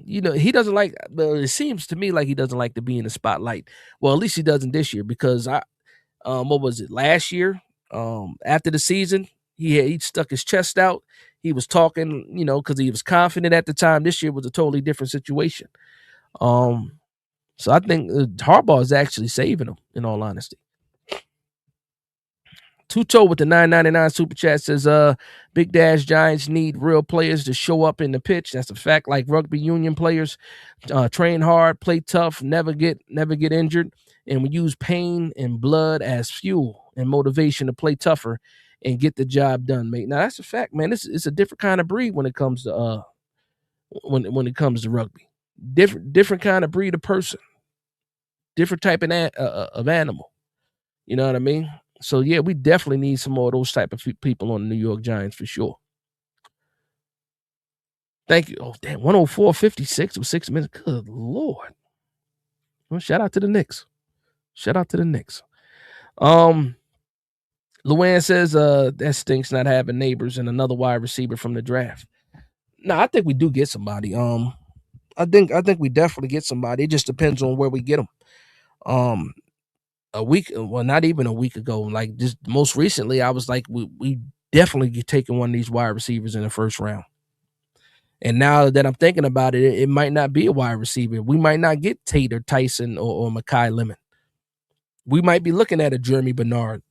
You know, he doesn't like, well, it seems to me like he doesn't like to be in the spotlight. Well, at least he doesn't this year because what was it, last year? After the season, he stuck his chest out. He was talking, you know, because he was confident at the time. This year was a totally different situation. So I think Harbaugh is actually saving him, in all honesty. Tuto with the $9.99 super chat says, Big Dash Giants need real players to show up in the pitch. That's a fact. Like rugby union players, train hard, play tough, never get injured, and we use pain and blood as fuel and motivation to play tougher and get the job done, mate. Now that's a fact, man. It's a different kind of breed when it comes to when it comes to rugby. Different kind of breed of person, different type of animal. You know what I mean? So yeah, we definitely need some more of those type of people on the New York Giants for sure. Thank you. Oh damn, 104.56 with 6 minutes. Good Lord. Well, shout out to the Knicks. Luann says, that stinks not having neighbors and another wide receiver from the draft. No, I think we do get somebody. I think we definitely get somebody. It just depends on where we get them. A week, well, not even a week ago, like just most recently, I was like, we definitely get taking one of these wide receivers in the first round. And now that I'm thinking about it, it might not be a wide receiver. We might not get Tate or Tyson or Mekhi Lemon. We might be looking at a Jeremy Bernard,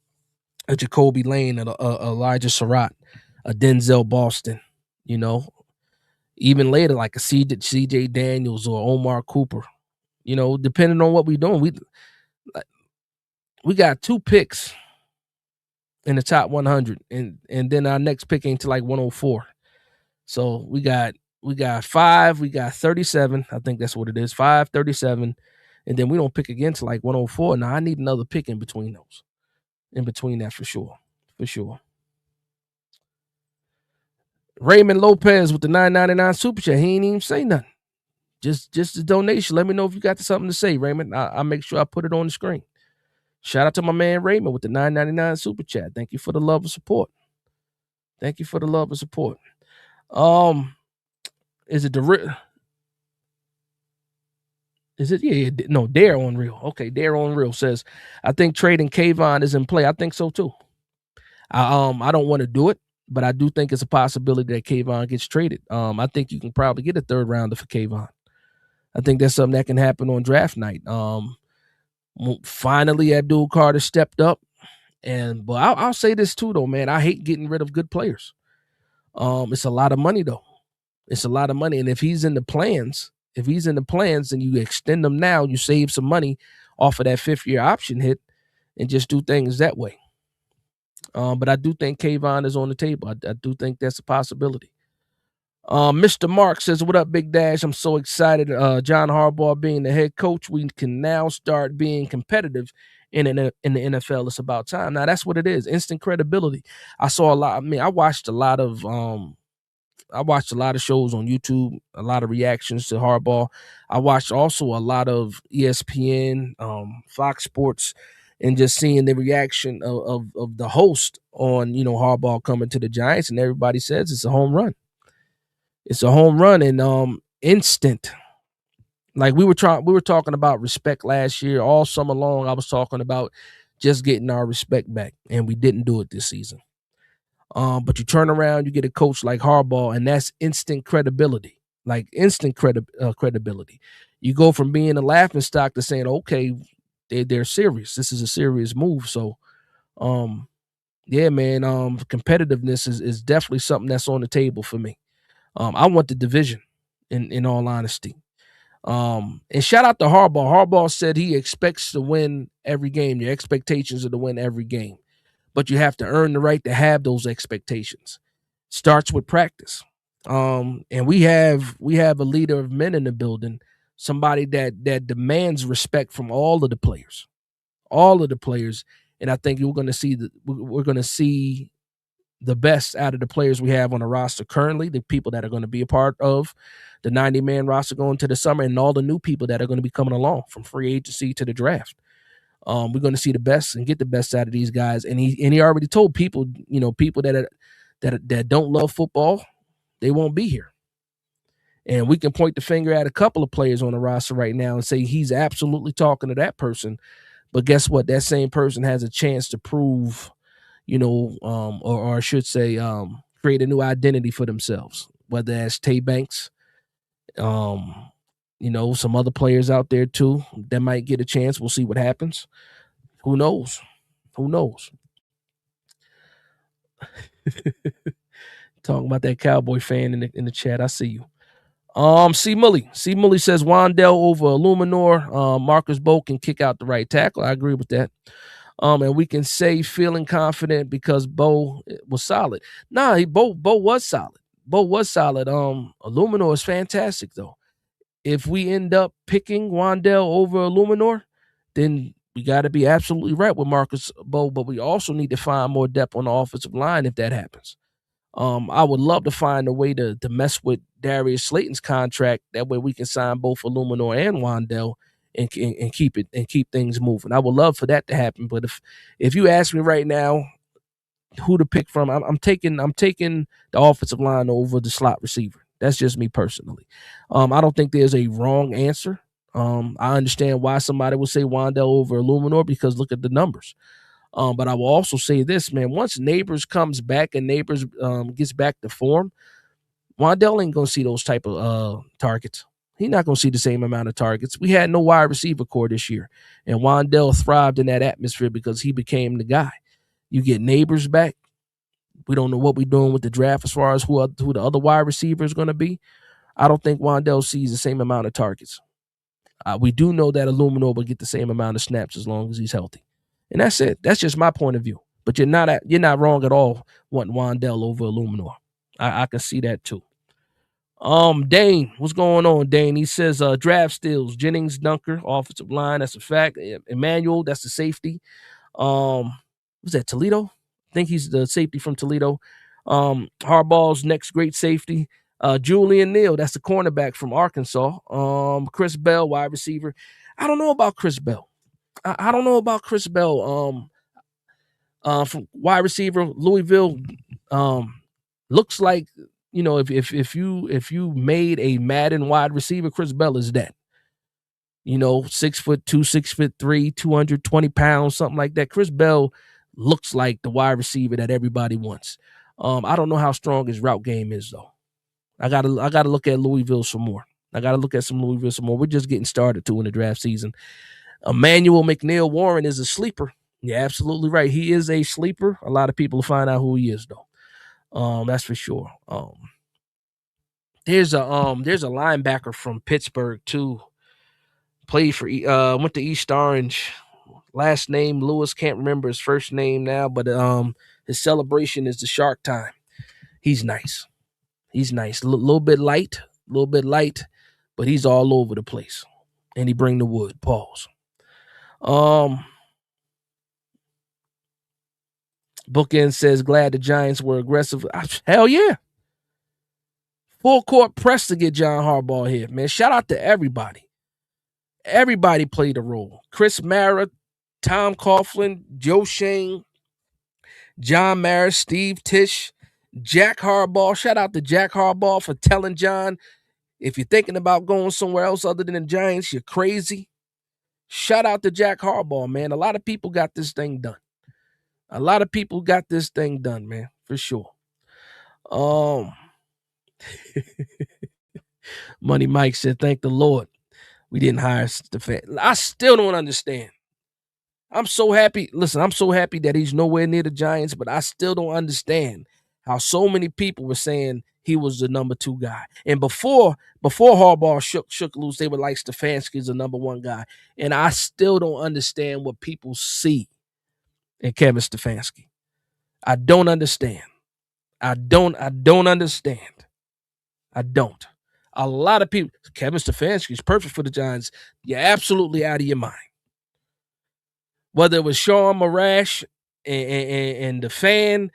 a Jacoby Lane, a Elijah Surratt, a Denzel Boston, you know, even later like a CJ Daniels or Omar Cooper, you know, depending on what we're doing. We got 2 picks in the top 100, and then our next pick ain't to like 104. So we got 5, we got 37. I think that's what it is. 5, 37, and then we don't pick again to like 104. Now I need another pick in between those. In between that for sure. For sure. Raymond Lopez with the $9.99 super chat. He ain't even say nothing. Just a donation. Let me know if you got something to say, Raymond. I'll make sure I put it on the screen. Shout out to my man Raymond with the $9.99 super chat. Thank you for the love and support. Thank you for the love and support. Is it yeah, no, Dare on Real. Okay, Dare on Real says, I think trading Kayvon is in play. I think so too. I don't want to do it, but I do think it's a possibility that Kayvon gets traded. I think you can probably get a 3rd rounder for Kayvon. I think that's something that can happen on draft night. Finally, Abdul Carter stepped up, but I'll say this too, though, man. I hate getting rid of good players. It's a lot of money, though. It's a lot of money, and if he's in the plans, and you extend them now, you save some money off of that 5th-year option hit, and just do things that way. But I do think Kayvon is on the table. I do think that's a possibility. Mr. Mark says, what up, Big Dash? I'm so excited. John Harbaugh being the head coach, we can now start being competitive in the NFL. It's about time. Now, that's what it is. Instant credibility. I saw a lot. I mean, I watched a lot of shows on YouTube, a lot of reactions to Harbaugh. I watched also a lot of ESPN, Fox Sports, and just seeing the reaction of the host on, Harbaugh coming to the Giants, and everybody says it's a home run. It's a home run and instant. Like we were talking about respect last year. All summer long, I was talking about just getting our respect back, and we didn't do it this season. But you turn around, you get a coach like Harbaugh, and that's instant credibility. Like instant credibility. You go from being a laughingstock to saying, okay, they're serious. This is a serious move. So, yeah, man. Competitiveness is definitely something that's on the table for me. I want the division, in all honesty. And shout out to Harbaugh. Harbaugh said he expects to win every game. Your expectations are to win every game, but you have to earn the right to have those expectations. Starts with practice. And we have a leader of men in the building, somebody that demands respect from all of the players. And I think we're going to see the best out of the players we have on the roster currently, the people that are going to be a part of the 90-man roster going to the summer, and all the new people that are going to be coming along from free agency to the draft. We're going to see the best and get the best out of these guys. And he already told people, people that don't love football, they won't be here. And we can point the finger at a couple of players on the roster right now and say he's absolutely talking to that person. But guess what? That same person has a chance to prove, or I should say, create a new identity for themselves, whether that's Tay Banks, some other players out there too that might get a chance. We'll see what happens. Who knows? Talking about that Cowboy fan in the chat. I see you. C. Mully says Wandell over Illuminor. Marcus Bo can kick out the right tackle. I agree with that. And we can say feeling confident because Bo was solid. Nah, Bo was solid. Illuminor is fantastic though. If we end up picking Wandell over Illuminor, then we got to be absolutely right with Marcus Bo. But we also need to find more depth on the offensive line if that happens. I would love to find a way to mess with Darius Slayton's contract. That way we can sign both Illuminor and Wandell and keep things moving. I would love for that to happen. But if you ask me right now who to pick from, I'm taking the offensive line over the slot receiver. That's just me personally. I don't think there's a wrong answer. I understand why somebody would say Wandell over Illuminor because look at the numbers. But I will also say this, man. Once Neighbors comes back and Neighbors gets back to form, Wandell ain't gonna see those type of targets. He's not gonna see the same amount of targets. We had no wide receiver core this year, and Wandell thrived in that atmosphere because he became the guy. You get Neighbors back. We don't know what we're doing with the draft as far as who the other wide receiver is going to be. I don't think Wandell sees the same amount of targets. We do know that Illuminor will get the same amount of snaps as long as he's healthy, and that's it. That's just my point of view. But you're not wrong at all wanting Wandell over Illuminor. I can see that too. Dane, what's going on, Dane? He says draft steals, Jennings, Dunker, offensive line. That's a fact. Emmanuel, that's the safety. Was that Toledo? I think he's the safety from Toledo. Harbaugh's next great safety. Julian Neal, that's the cornerback from Arkansas. Chris Bell, wide receiver. I don't know about Chris Bell. I don't know about Chris Bell. From wide receiver, Louisville. Looks like, you know, if you made a Madden wide receiver, Chris Bell is that. You know, 6'2", 6'3", 220 pounds, something like that. Chris Bell looks like the wide receiver that everybody wants. I don't know how strong his route game is though. I gotta look at Louisville some more. We're just getting started too in the draft season. Emmanuel McNeil Warren is a sleeper. Yeah, absolutely right. He is a sleeper. A lot of people will find out who he is though. That's for sure. There's a linebacker from Pittsburgh too. Played for went to East Orange. Last name Lewis, can't remember his first name now, but his celebration is the Shark Time. He's nice. A little bit light, but he's all over the place. And he bring the wood. Pause. Bookend says glad the Giants were aggressive. Hell yeah. Full court press to get John Harbaugh here, man. Shout out to everybody. Everybody played a role. Chris Mara, Tom Coughlin, Joe Shane, John Maris, Steve Tisch, Jack Harbaugh. Shout out to Jack Harbaugh for telling John, if you're thinking about going somewhere else other than the Giants, you're crazy. Shout out to Jack Harbaugh, man. A lot of people got this thing done. Man, for sure. Money Mike said, thank the Lord we didn't hire Stefan. I still don't understand. I'm so happy. Listen, I'm so happy that he's nowhere near the Giants, but I still don't understand how so many people were saying he was the number 2 guy. And before Harbaugh shook loose, they were like Stefanski's the number 1 guy. And I still don't understand what people see in Kevin Stefanski. I don't understand. I don't understand. I don't. A lot of people, Kevin Stefanski is perfect for the Giants. You're absolutely out of your mind. Whether it was Sean Marash and the fan,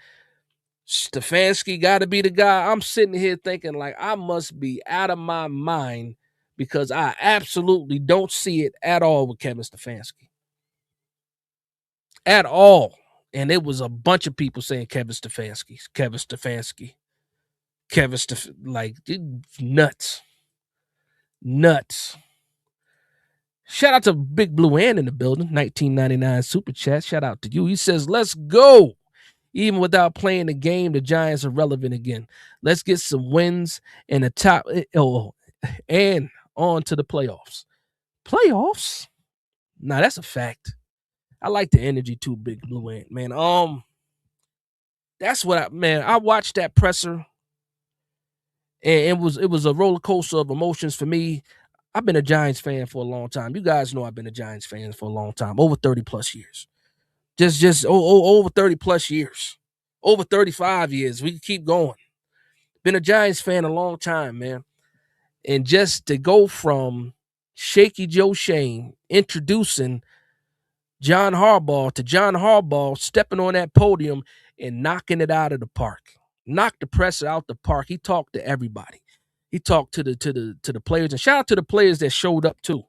Stefanski got to be the guy. I'm sitting here thinking like I must be out of my mind because I absolutely don't see it at all with Kevin Stefanski. At all. And it was a bunch of people saying Kevin Stefanski. Like nuts. Shout out to Big Blue Ant in the building. 1999 Super Chat. Shout out to you. He says, let's go. Even without playing the game, the Giants are relevant again. Let's get some wins and and on to the playoffs. Playoffs? Nah, that's a fact. I like the energy too, Big Blue Ant, man. That's what I watched that presser, and it was a roller coaster of emotions for me. I've been a Giants fan for a long time. You guys know I've been a Giants fan for a long time, over 30 plus years. Just over 30 plus years. Over 35 years. We can keep going. Been a Giants fan a long time, man. And just to go from Shaky Joe Shane introducing John Harbaugh to John Harbaugh stepping on that podium and knocking it out of the park. Knocked the presser out the park. He talked to everybody. He talked to the players, and shout out to the players that showed up too,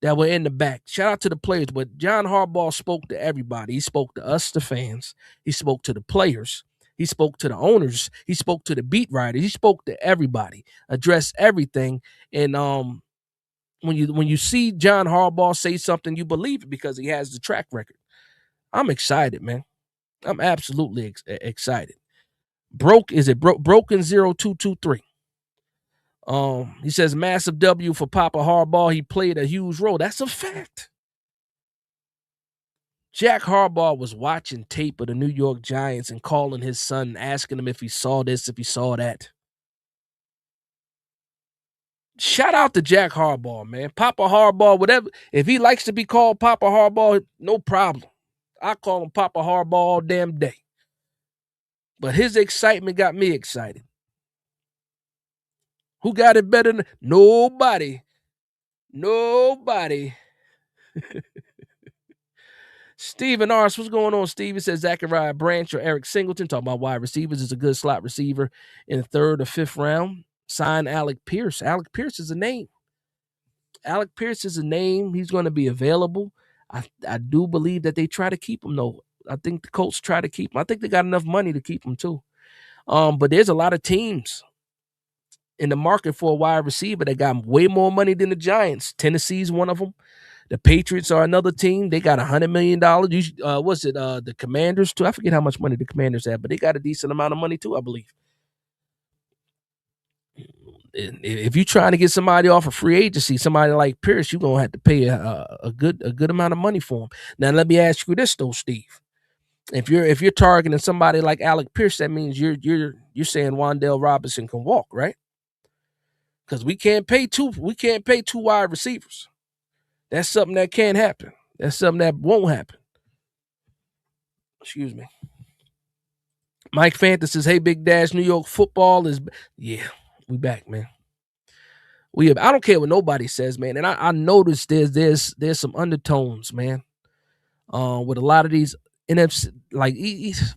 that were in the back. Shout out to the players, but John Harbaugh spoke to everybody. He spoke to us, the fans. He spoke to the players. He spoke to the owners. He spoke to the beat writers. He spoke to everybody. Addressed everything. And when you see John Harbaugh say something, you believe it because he has the track record. I'm excited, man. I'm absolutely excited. Broken 0223. He says massive W for Papa Harbaugh. He played a huge role. That's a fact. Jack Harbaugh was watching tape of the New York Giants and calling his son, asking him if he saw this, if he saw that. Shout out to Jack Harbaugh, man. Papa Harbaugh, whatever. If he likes to be called Papa Harbaugh, no problem. I call him Papa Harbaugh all damn day. But his excitement got me excited. Who got it better than nobody? Nobody. Steven Ars, what's going on, Steve? He says Zachariah Branch or Eric Singleton, talking about wide receivers, is a good slot receiver in the 3rd or 5th round. Sign Alec Pierce. Alec Pierce is a name. Alec Pierce is a name. He's going to be available. I do believe that they try to keep him, though. I think the Colts try to keep him. I think they got enough money to keep him, too. But there's a lot of teams in the market for a wide receiver that got way more money than the Giants. Tennessee's one of them. The Patriots are another team. They got $100 million. What's it? The Commanders, too. I forget how much money the Commanders have, but they got a decent amount of money, too, I believe. If you're trying to get somebody off of free agency, somebody like Pierce, you're going to have to pay a good amount of money for him. Now, let me ask you this, though, Steve. If you're targeting somebody like Alec Pierce, that means you're saying Wan'Dale Robinson can walk, right? Because we can't pay two wide receivers. That's something that can't happen. That's something that won't happen. Excuse me. Mike Fanta says, "Hey, Big Dash, New York football is we back, man. I don't care what nobody says, man. And I noticed there's some undertones, man. With a lot of these NFC, like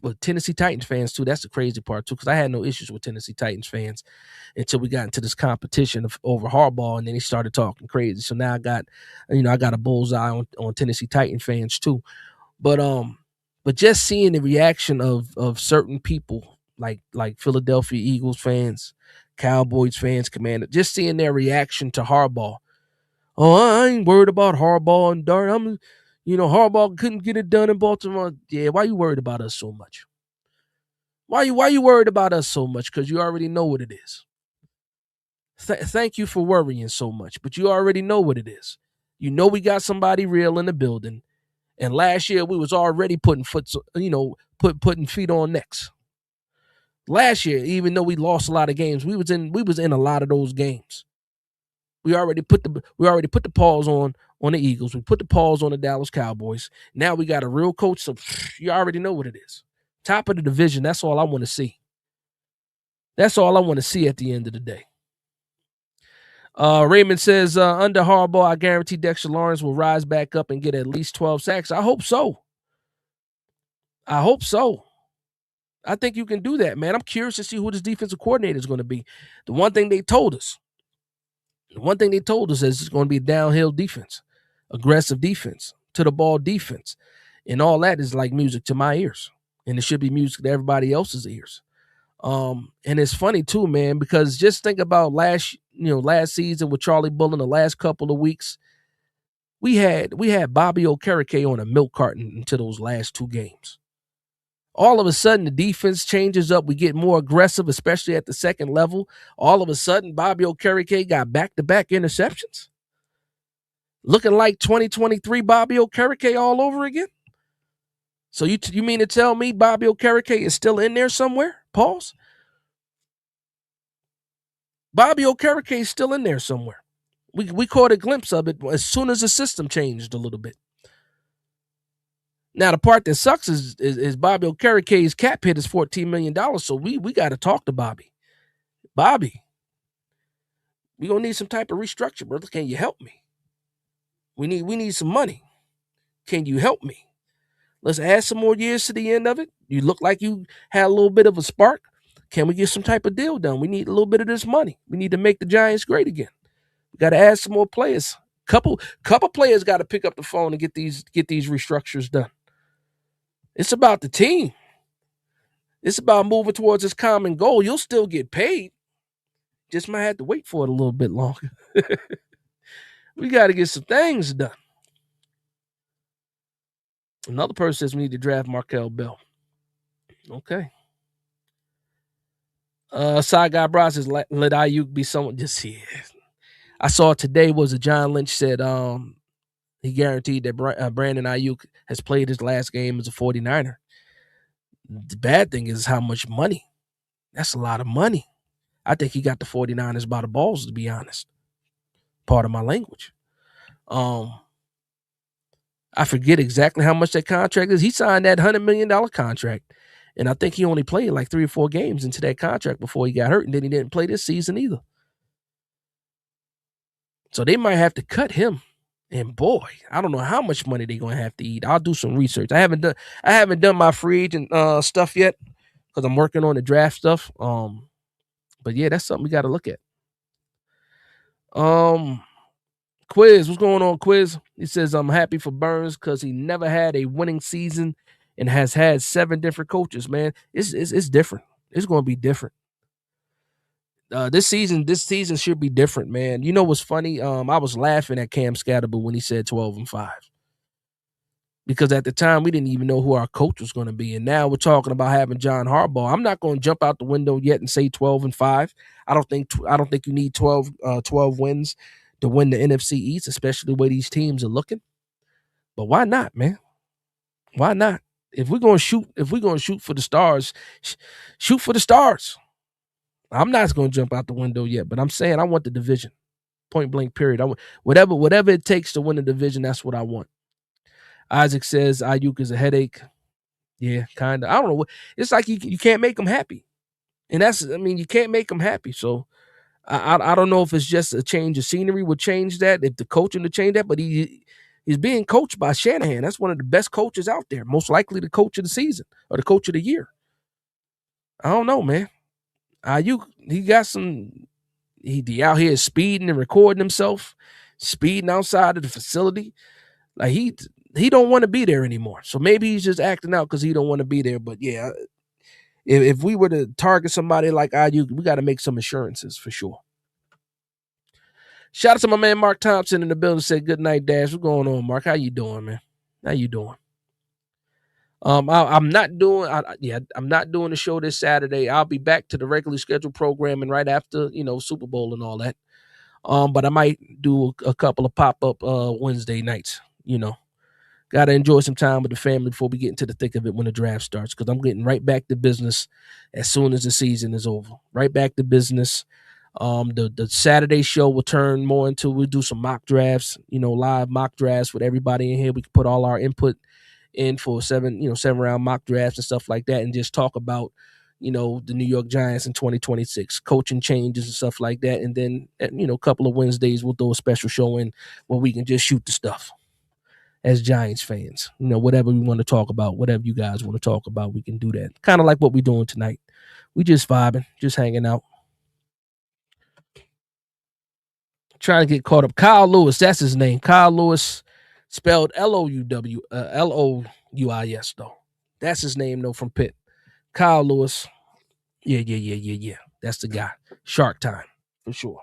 with Tennessee Titans fans too. That's the crazy part too, because I had no issues with Tennessee Titans fans until we got into this competition over Harbaugh, and then he started talking crazy. So now I got a bullseye on Tennessee Titan fans too. But just seeing the reaction of certain people like Philadelphia Eagles fans, Cowboys fans, Commander, just seeing their reaction to Harbaugh. Oh, I ain't worried about Harbaugh and Dart. Harbaugh couldn't get it done in Baltimore. Yeah, why you worried about us so much? Why you worried about us so much? Because you already know what it is. Thank you for worrying so much, but you already know what it is. You know we got somebody real in the building, and last year we was already putting feet on necks. Last year, even though we lost a lot of games, we was in a lot of those games. We already put the pause on the Eagles. We put the pause on the Dallas Cowboys. Now we got a real coach, so you already know what it is. Top of the division, that's all I want to see. That's all I want to see at the end of the day. Raymond says, under Harbaugh, I guarantee Dexter Lawrence will rise back up and get at least 12 sacks. I hope so. I think you can do that, man. I'm curious to see who this defensive coordinator is going to be. The one thing they told us is it's going to be a downhill defense, aggressive defense, to the ball defense. And all that is like music to my ears. And it should be music to everybody else's ears. And it's funny too, man, because just think about last season with Charlie Bullen, the last couple of weeks, we had Bobby Okereke on a milk carton until those last 2 games. All of a sudden, the defense changes up. We get more aggressive, especially at the second level. All of a sudden, Bobby Okereke got back-to-back interceptions. Looking like 2023 Bobby Okereke all over again. So you mean to tell me Bobby Okereke is still in there somewhere? Pause. Bobby Okereke is still in there somewhere. We caught a glimpse of it as soon as the system changed a little bit. Now, the part that sucks is Bobby Okereke's cap hit is $14 million, so we got to talk to Bobby. Bobby, we going to need some type of restructure, brother. Can you help me? We need some money. Can you help me? Let's add some more years to the end of it. You look like you had a little bit of a spark. Can we get some type of deal done? We need a little bit of this money. We need to make the Giants great again. We got to add some more players. Couple players got to pick up the phone and get these restructures done. It's about the team. It's about moving towards this common goal. You'll still get paid. Just might have to wait for it a little bit longer. We got to get some things done. Another person says we need to draft Markel Bell. Okay. Side guy Bros says let Ayuk be someone just here. I saw today was a John Lynch said he guaranteed that Brandon Ayuk has played his last game as a 49er. The bad thing is how much money. That's a lot of money. I think he got the 49ers by the balls, to be honest. Part of my language. I forget exactly how much that contract is. He signed that $100 million contract. And I think he only played like 3 or 4 games into that contract before he got hurt. And then he didn't play this season either. So they might have to cut him. And boy, I don't know how much money they're gonna have to eat. I'll do some research. I haven't done my free agent stuff yet because I'm working on the draft stuff. But yeah, that's something we got to look at. Quiz, what's going on, Quiz? He says I'm happy for Burns because he never had a winning season and has had 7 different coaches. Man, it's different. It's going to be different. This season should be different, man. You know what's funny? I was laughing at Cam Scatterbull when he said 12-5. Because at the time we didn't even know who our coach was going to be, and now we're talking about having John Harbaugh. I'm not going to jump out the window yet and say 12-5. I don't think you need 12 wins to win the NFC East, especially the way these teams are looking. But why not, man? Why not? If we're going to shoot for the stars, shoot for the stars. I'm not going to jump out the window yet, but I'm saying I want the division. Point blank period. I want whatever it takes to win the division, that's what I want. Isaac says Ayuk is a headache. Yeah, kind of. I don't know. It's like you can't make them happy. And you can't make them happy. So I don't know if it's just a change of scenery would change that, if the coaching would change that, but he's being coached by Shanahan. That's one of the best coaches out there, most likely the coach of the season or the coach of the year. I don't know, man. Ayuk, he got some, he out here speeding and recording himself, speeding outside of the facility. Like he don't want to be there anymore. So maybe he's just acting out because he don't want to be there. But yeah, if we were to target somebody like Ayuk, we got to make some assurances for sure. Shout out to my man Mark Thompson in the building. Said good night, Dash. What's going on, Mark? How you doing, man? How you doing? I'm not doing the show this Saturday. I'll be back to the regularly scheduled programming right after Super Bowl and all that. But I might do a couple of pop-up Wednesday nights. Got to enjoy some time with the family before we get into the thick of it when the draft starts, because I'm getting right back to business as soon as the season is over. Right back to business. The Saturday show will turn more into, we'll do some mock drafts, live mock drafts with everybody in here. We can put all our input in for 7-round mock drafts and stuff like that, and just talk about, the New York Giants in 2026, coaching changes and stuff like that. And then, a couple of Wednesdays, we'll throw a special show in where we can just shoot the stuff as Giants fans. Whatever we want to talk about, whatever you guys want to talk about, we can do that. Kind of like what we're doing tonight. We just vibing, just hanging out. Trying to get caught up. Kyle Lewis, that's his name. Kyle Lewis, spelled Louis, though. That's his name, though, from Pitt. Kyle Lewis. Yeah. That's the guy. Shark Time, for sure.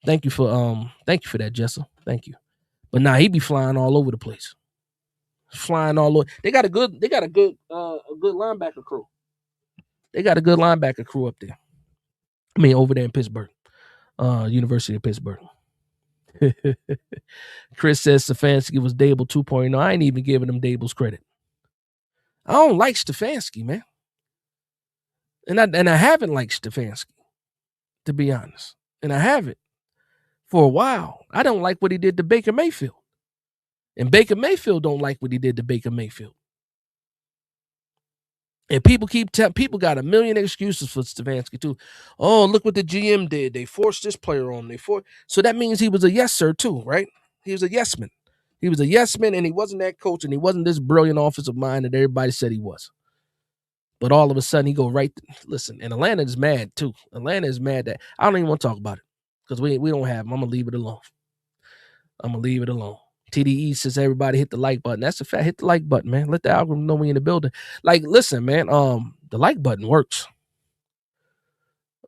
Thank you for that, Jessa. Thank you. But he be flying all over the place. Flying all over. They got a good linebacker crew. They got a good linebacker crew up there. I mean, over there in Pittsburgh. University of Pittsburgh. Chris says Stefanski was Dable 2.0. I ain't even giving him Dable's credit. I don't like Stefanski, man. And I haven't liked Stefanski, to be honest. And I haven't for a while. I don't like what he did to Baker Mayfield. And Baker Mayfield don't like what he did to Baker Mayfield. And people got a million excuses for Stefanski too. Oh, look what the GM did. They forced this player on. So that means he was a yes sir too, right? He was a yes man. He was a yes man, and he wasn't that coach, and he wasn't this brilliant offensive mind that everybody said he was. But all of a sudden he go right. Listen, and Atlanta is mad too. Atlanta is mad that I don't even want to talk about it because we don't have him. I'm gonna leave it alone. TDE says everybody hit the like button. That's a fact. Hit the like button, man. Let the algorithm know we in the building. Like, listen, man. The like button works.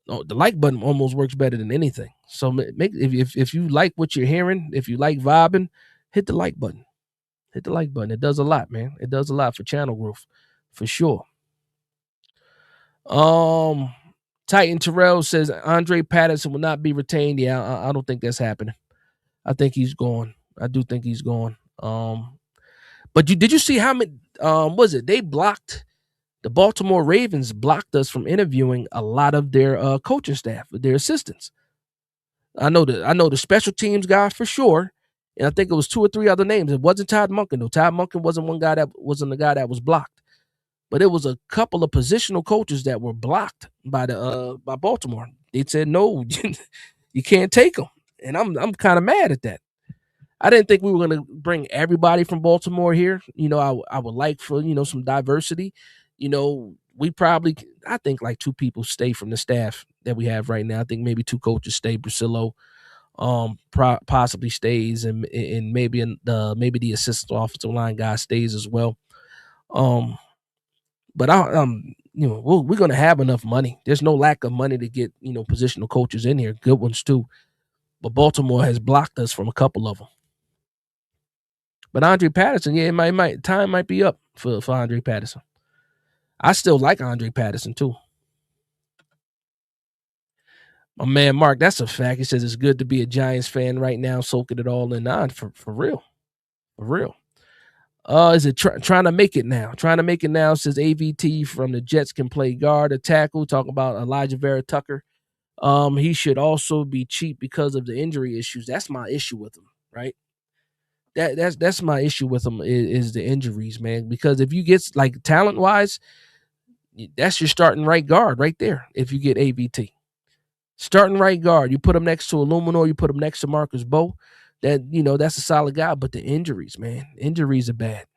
The like button almost works better than anything. So if you like what you're hearing, if you like vibing, hit the like button. Hit the like button. It does a lot, man. It does a lot for channel growth, for sure. Um, Titan Terrell says Andre Patterson will not be retained. Yeah, I don't think that's happening. I think he's gone. I do think he's gone. But did you see how many? Was it they blocked the Baltimore Ravens blocked us from interviewing a lot of their coaching staff, their assistants. I know the special teams guy for sure, and I think it was two or three other names. It wasn't Todd Monken though. Todd Monken wasn't the guy that was blocked, but it was a couple of positional coaches that were blocked by Baltimore. They said no, you can't take them, and I'm kind of mad at that. I didn't think we were going to bring everybody from Baltimore here. I would like for some diversity. We probably I think like two people stay from the staff that we have right now. I think maybe two coaches stay. Brasillo possibly stays, and maybe the assistant offensive line guy stays as well. But we're going to have enough money. There's no lack of money to get positional coaches in here, good ones too. But Baltimore has blocked us from a couple of them. But Andre Patterson, yeah, time might be up for Andre Patterson. I still like Andre Patterson too. My man Mark, that's a fact. He says it's good to be a Giants fan right now, soaking it all in on for real. For real. Is it trying to make it now? Trying to make it now says AVT from the Jets can play guard or tackle. Talking about Elijah Vera Tucker. He should also be cheap because of the injury issues. That's my issue with him, right? That's my issue with him is the injuries, man. Because if you get like talent wise, that's your starting right guard right there. If you get AVT, starting right guard, you put him next to Illuminor, you put him next to Marcus Bowe. That's a solid guy. But the injuries, man, injuries are bad.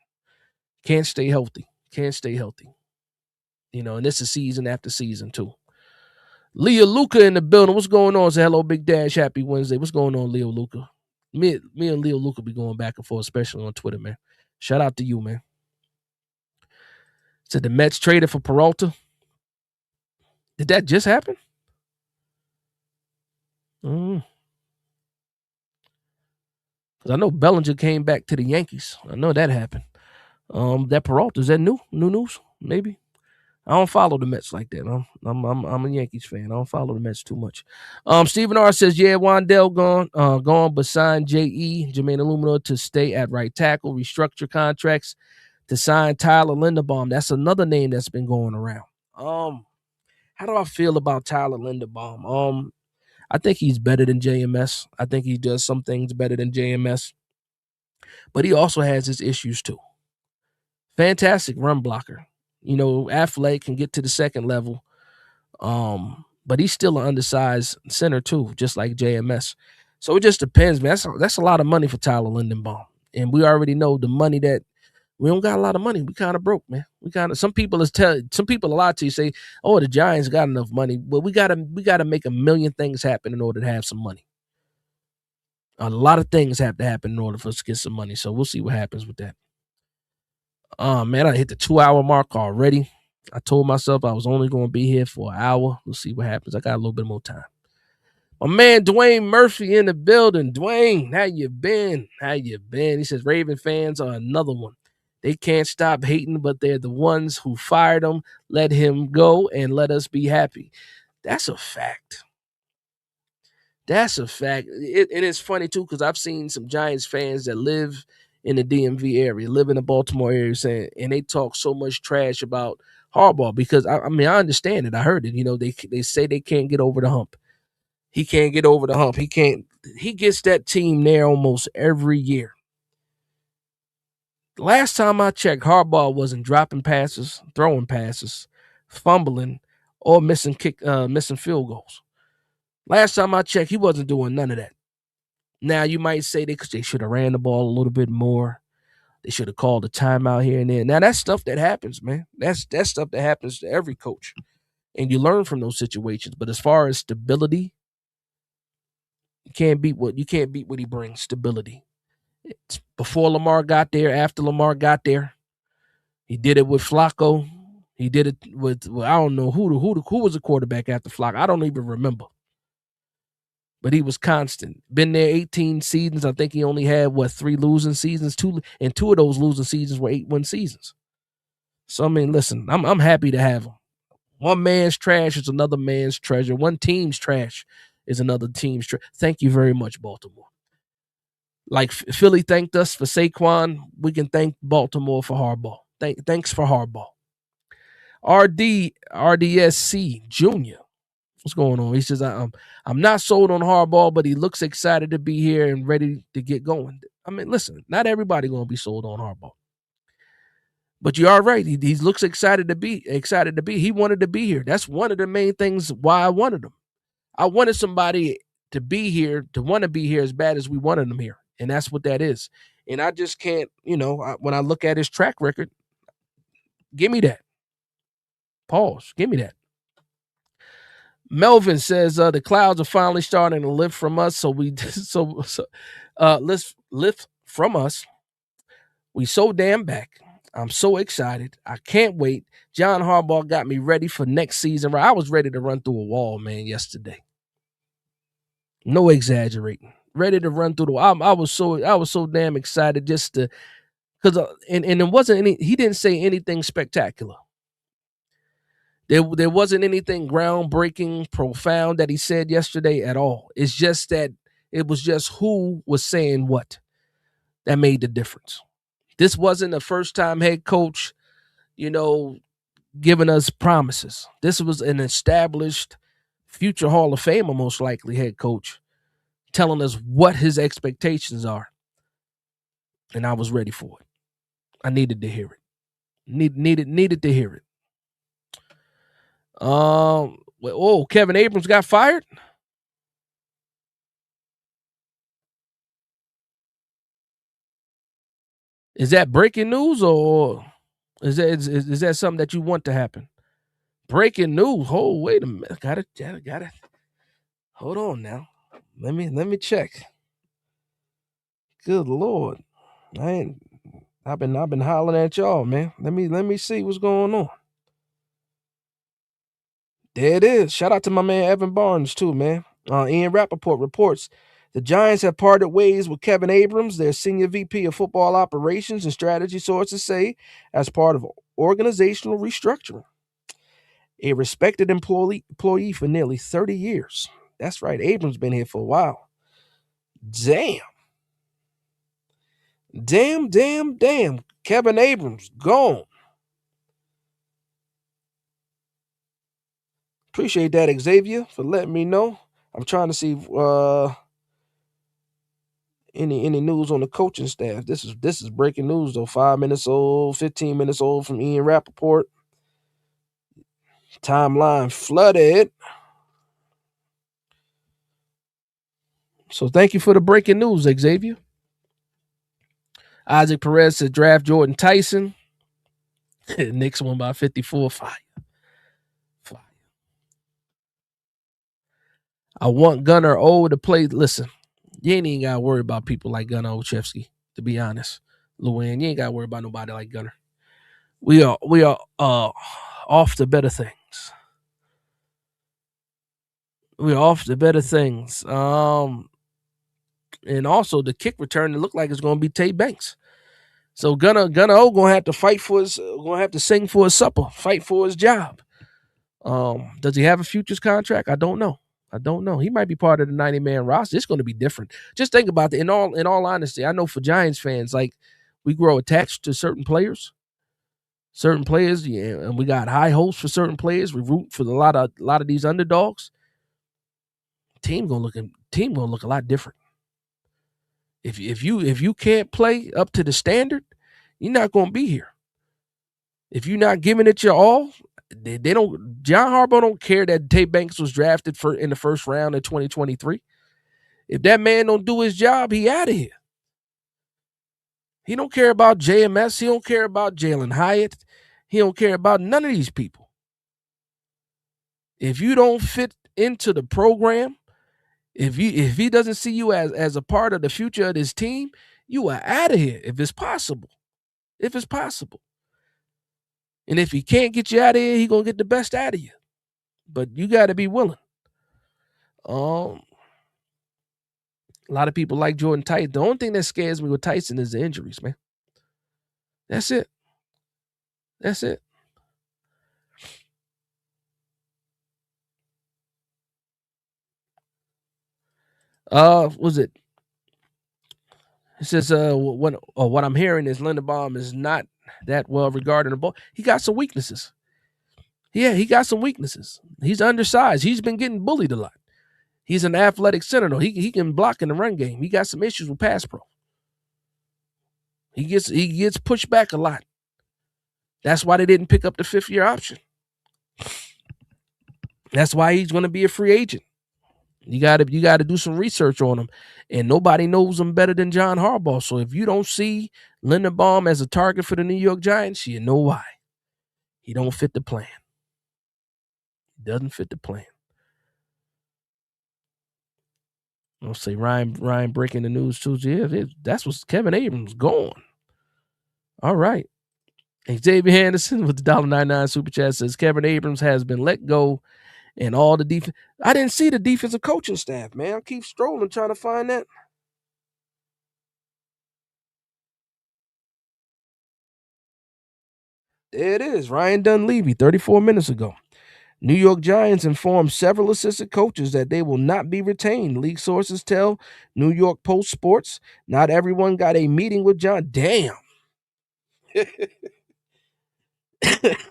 Can't stay healthy. And this is season after season too. Leo Luca in the building. What's going on? Say hello, Big Dash. Happy Wednesday. What's going on, Leo Luca? Me and Leo Luca be going back and forth, especially on Twitter, man. Shout out to you, man. Said the Mets traded for Peralta. Did that just happen? Because I know Bellinger came back to the Yankees. I know that happened. That Peralta, is that new news? Maybe. I don't follow the Mets like that. I'm a Yankees fan. I don't follow the Mets too much. Stephen R says, yeah, Wandell gone, but signed Jermaine Illumina to stay at right tackle, restructure contracts to sign Tyler Linderbaum. That's another name that's been going around. How do I feel about Tyler Linderbaum? I think he's better than JMS. I think he does some things better than JMS, but he also has his issues too. Fantastic run blocker. Athletic, can get to the second level. But he's still an undersized center too, just like JMS. So it just depends, man. That's a lot of money for Tyler Linderbaum. And we already know the money that we don't got a lot of money. We kind of broke, man. Some people a lot to you say, oh, the Giants got enough money. But we gotta make a million things happen in order to have some money. A lot of things have to happen in order for us to get some money. So we'll see what happens with that. Man, I hit the 2-hour mark already. I told myself I was only going to be here for an hour. We'll see what happens. I got a little bit more time. My man Dwayne Murphy in the building. Dwayne, how you been? He says Raven fans are another one. They can't stop hating, but they're the ones who fired him, let him go, and let us be happy. That's a fact. And it's funny, too, because I've seen some Giants fans that live in the DMV area, live in the Baltimore area, and they talk so much trash about Harbaugh because, I understand it. I heard it. They say they can't get over the hump. He can't get over the hump. He gets that team there almost every year. Last time I checked, Harbaugh wasn't dropping passes, throwing passes, fumbling, or missing field goals. Last time I checked, he wasn't doing none of that. Now, you might say they should have ran the ball a little bit more. They should have called a timeout here and there. Now, that's stuff that happens, man. That's stuff that happens to every coach. And you learn from those situations. But as far as stability, you can't beat what he brings, stability. It's before Lamar got there, after Lamar got there. He did it with Flacco. He did it with, I don't know who was the quarterback after Flacco. I don't even remember. But he was constant. Been there 18 seasons. I think he only had, 3 losing seasons? 2 of those losing seasons were 8-win seasons. So, listen, I'm happy to have him. One man's trash is another man's treasure. One team's trash is another team's treasure. Thank you very much, Baltimore. Like Philly thanked us for Saquon, we can thank Baltimore for Harbaugh. Thanks for Harbaugh. RDSC Jr. What's going on? He says, I'm not sold on Harbaugh, but he looks excited to be here and ready to get going. I mean, listen, not everybody gonna be sold on Harbaugh. But you are right. He looks excited to be. He wanted to be here. That's one of the main things why I wanted him. I wanted somebody to be here, to want to be here as bad as we wanted him here. And that's what that is. And I just can't, when I look at his track record, give me that. Pause. Give me that. Melvin says the clouds are finally starting to lift from us. So let's lift from us. We so damn back. I'm so excited. I can't wait. John Harbaugh got me ready for next season. I was ready to run through a wall, man, yesterday. No exaggerating. Ready to run through the wall. I was so damn excited just to, because and it wasn't any. He didn't say anything spectacular. There wasn't anything groundbreaking, profound that he said yesterday at all. It's just that it was just who was saying what that made the difference. This wasn't a first-time head coach, giving us promises. This was an established future Hall of Famer, most likely head coach, telling us what his expectations are. And I was ready for it. I needed to hear it. Needed to hear it. Kevin Abrams got fired? Is that breaking news, or is that something that you want to happen? Breaking news. Oh, wait a minute. Got it. Hold on now. Let me check. Good Lord. I've been hollering at y'all, man. Let me see what's going on. There it is. Shout out to my man Evan Barnes too, man. Ian Rappaport reports the Giants have parted ways with Kevin Abrams, their senior VP of football operations and strategy, sources say, as part of organizational restructuring. A respected employee for nearly 30 years. That's right. Abrams been here for a while. Damn. Kevin Abrams gone. Appreciate that, Xavier, for letting me know. I'm trying to see any news on the coaching staff. This is breaking news though. 5 minutes old, 15 minutes old from Ian Rappaport. Timeline flooded. So thank you for the breaking news, Xavier. Isaac Perez said draft Jordan Tyson. Knicks won by 54. Fire. I want Gunnar O to play. Listen, you ain't even got to worry about people like Gunnar Olszewski, to be honest. Luann, you ain't got to worry about nobody like Gunnar. We are off to better things. We're off to better things. And also the kick return, it looked like it's going to be Tate Banks. So Gunnar O gonna have to fight for his, gonna have to sing for his supper, fight for his job. Does he have a futures contract? I don't know. He might be part of the 90-man roster. It's going to be different. Just think about it. In all honesty, I know for Giants fans, like we grow attached to certain players. Yeah, and we got high hopes for certain players. We root for a lot of these underdogs. Team gonna look a lot different. If you can't play up to the standard, you're not gonna be here. If you're not giving it your all, they don't. John Harbaugh don't care that Tate Banks was drafted in the first round in 2023. If that man don't do his job, he out of here. He don't care about JMS. He don't care about Jalen Hyatt. He don't care about none of these people. If you don't fit into the program, if he doesn't see you as a part of the future of this team, you are out of here if it's possible. And if he can't get you out of here, he gonna get the best out of you. But you got to be willing. A lot of people like Jordan Tyson. The only thing that scares me with Tyson is the injuries, man. That's it. Was it? It says, what I'm hearing is Linderbaum is not that well regarded in the ball. He got some weaknesses. Yeah, he got some weaknesses. He's undersized. He's been getting bullied a lot. He's an athletic center, though. He can block in the run game. He got some issues with pass pro. He gets pushed back a lot. That's why they didn't pick up the 5th-year option. That's why he's going to be a free agent. You got to do some research on him, and nobody knows him better than John Harbaugh. So if you don't see Linderbaum as a target for the New York Giants, you know why. He don't fit the plan. He doesn't fit the plan. I'll say Ryan breaking the news too. Yeah, that's what Kevin Abrams gone. All right. Xavier Henderson with the $1.99 super chat says Kevin Abrams has been let go, and all the defense. I didn't see the defensive coaching staff, man. I keep strolling trying to find that. There it is. Ryan Dunleavy, 34 minutes ago. New York Giants informed several assistant coaches that they will not be retained. League sources tell New York Post Sports not everyone got a meeting with John. Damn.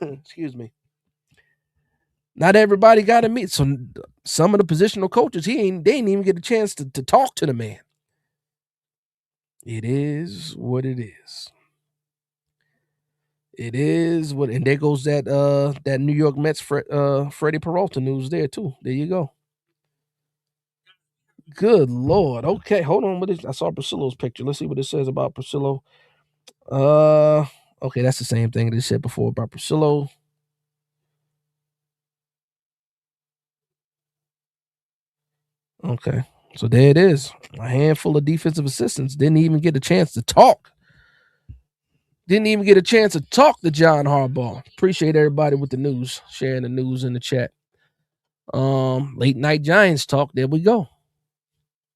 Excuse me. Not everybody got to meet. So some of the positional coaches, they didn't even get a chance to talk to the man. It is what it is. It is what, and there goes that New York Mets Freddie Peralta news there too. There you go. Good Lord. Okay, hold on. I saw Priscilla's picture. Let's see what it says about Priscilla. Okay, that's the same thing they said before about Priscilla. Okay, so there it is. A handful of defensive assistants didn't even get a chance to talk. Didn't even get a chance to talk to John Harbaugh. Appreciate everybody with the news, sharing the news in the chat. Late night Giants talk. There we go.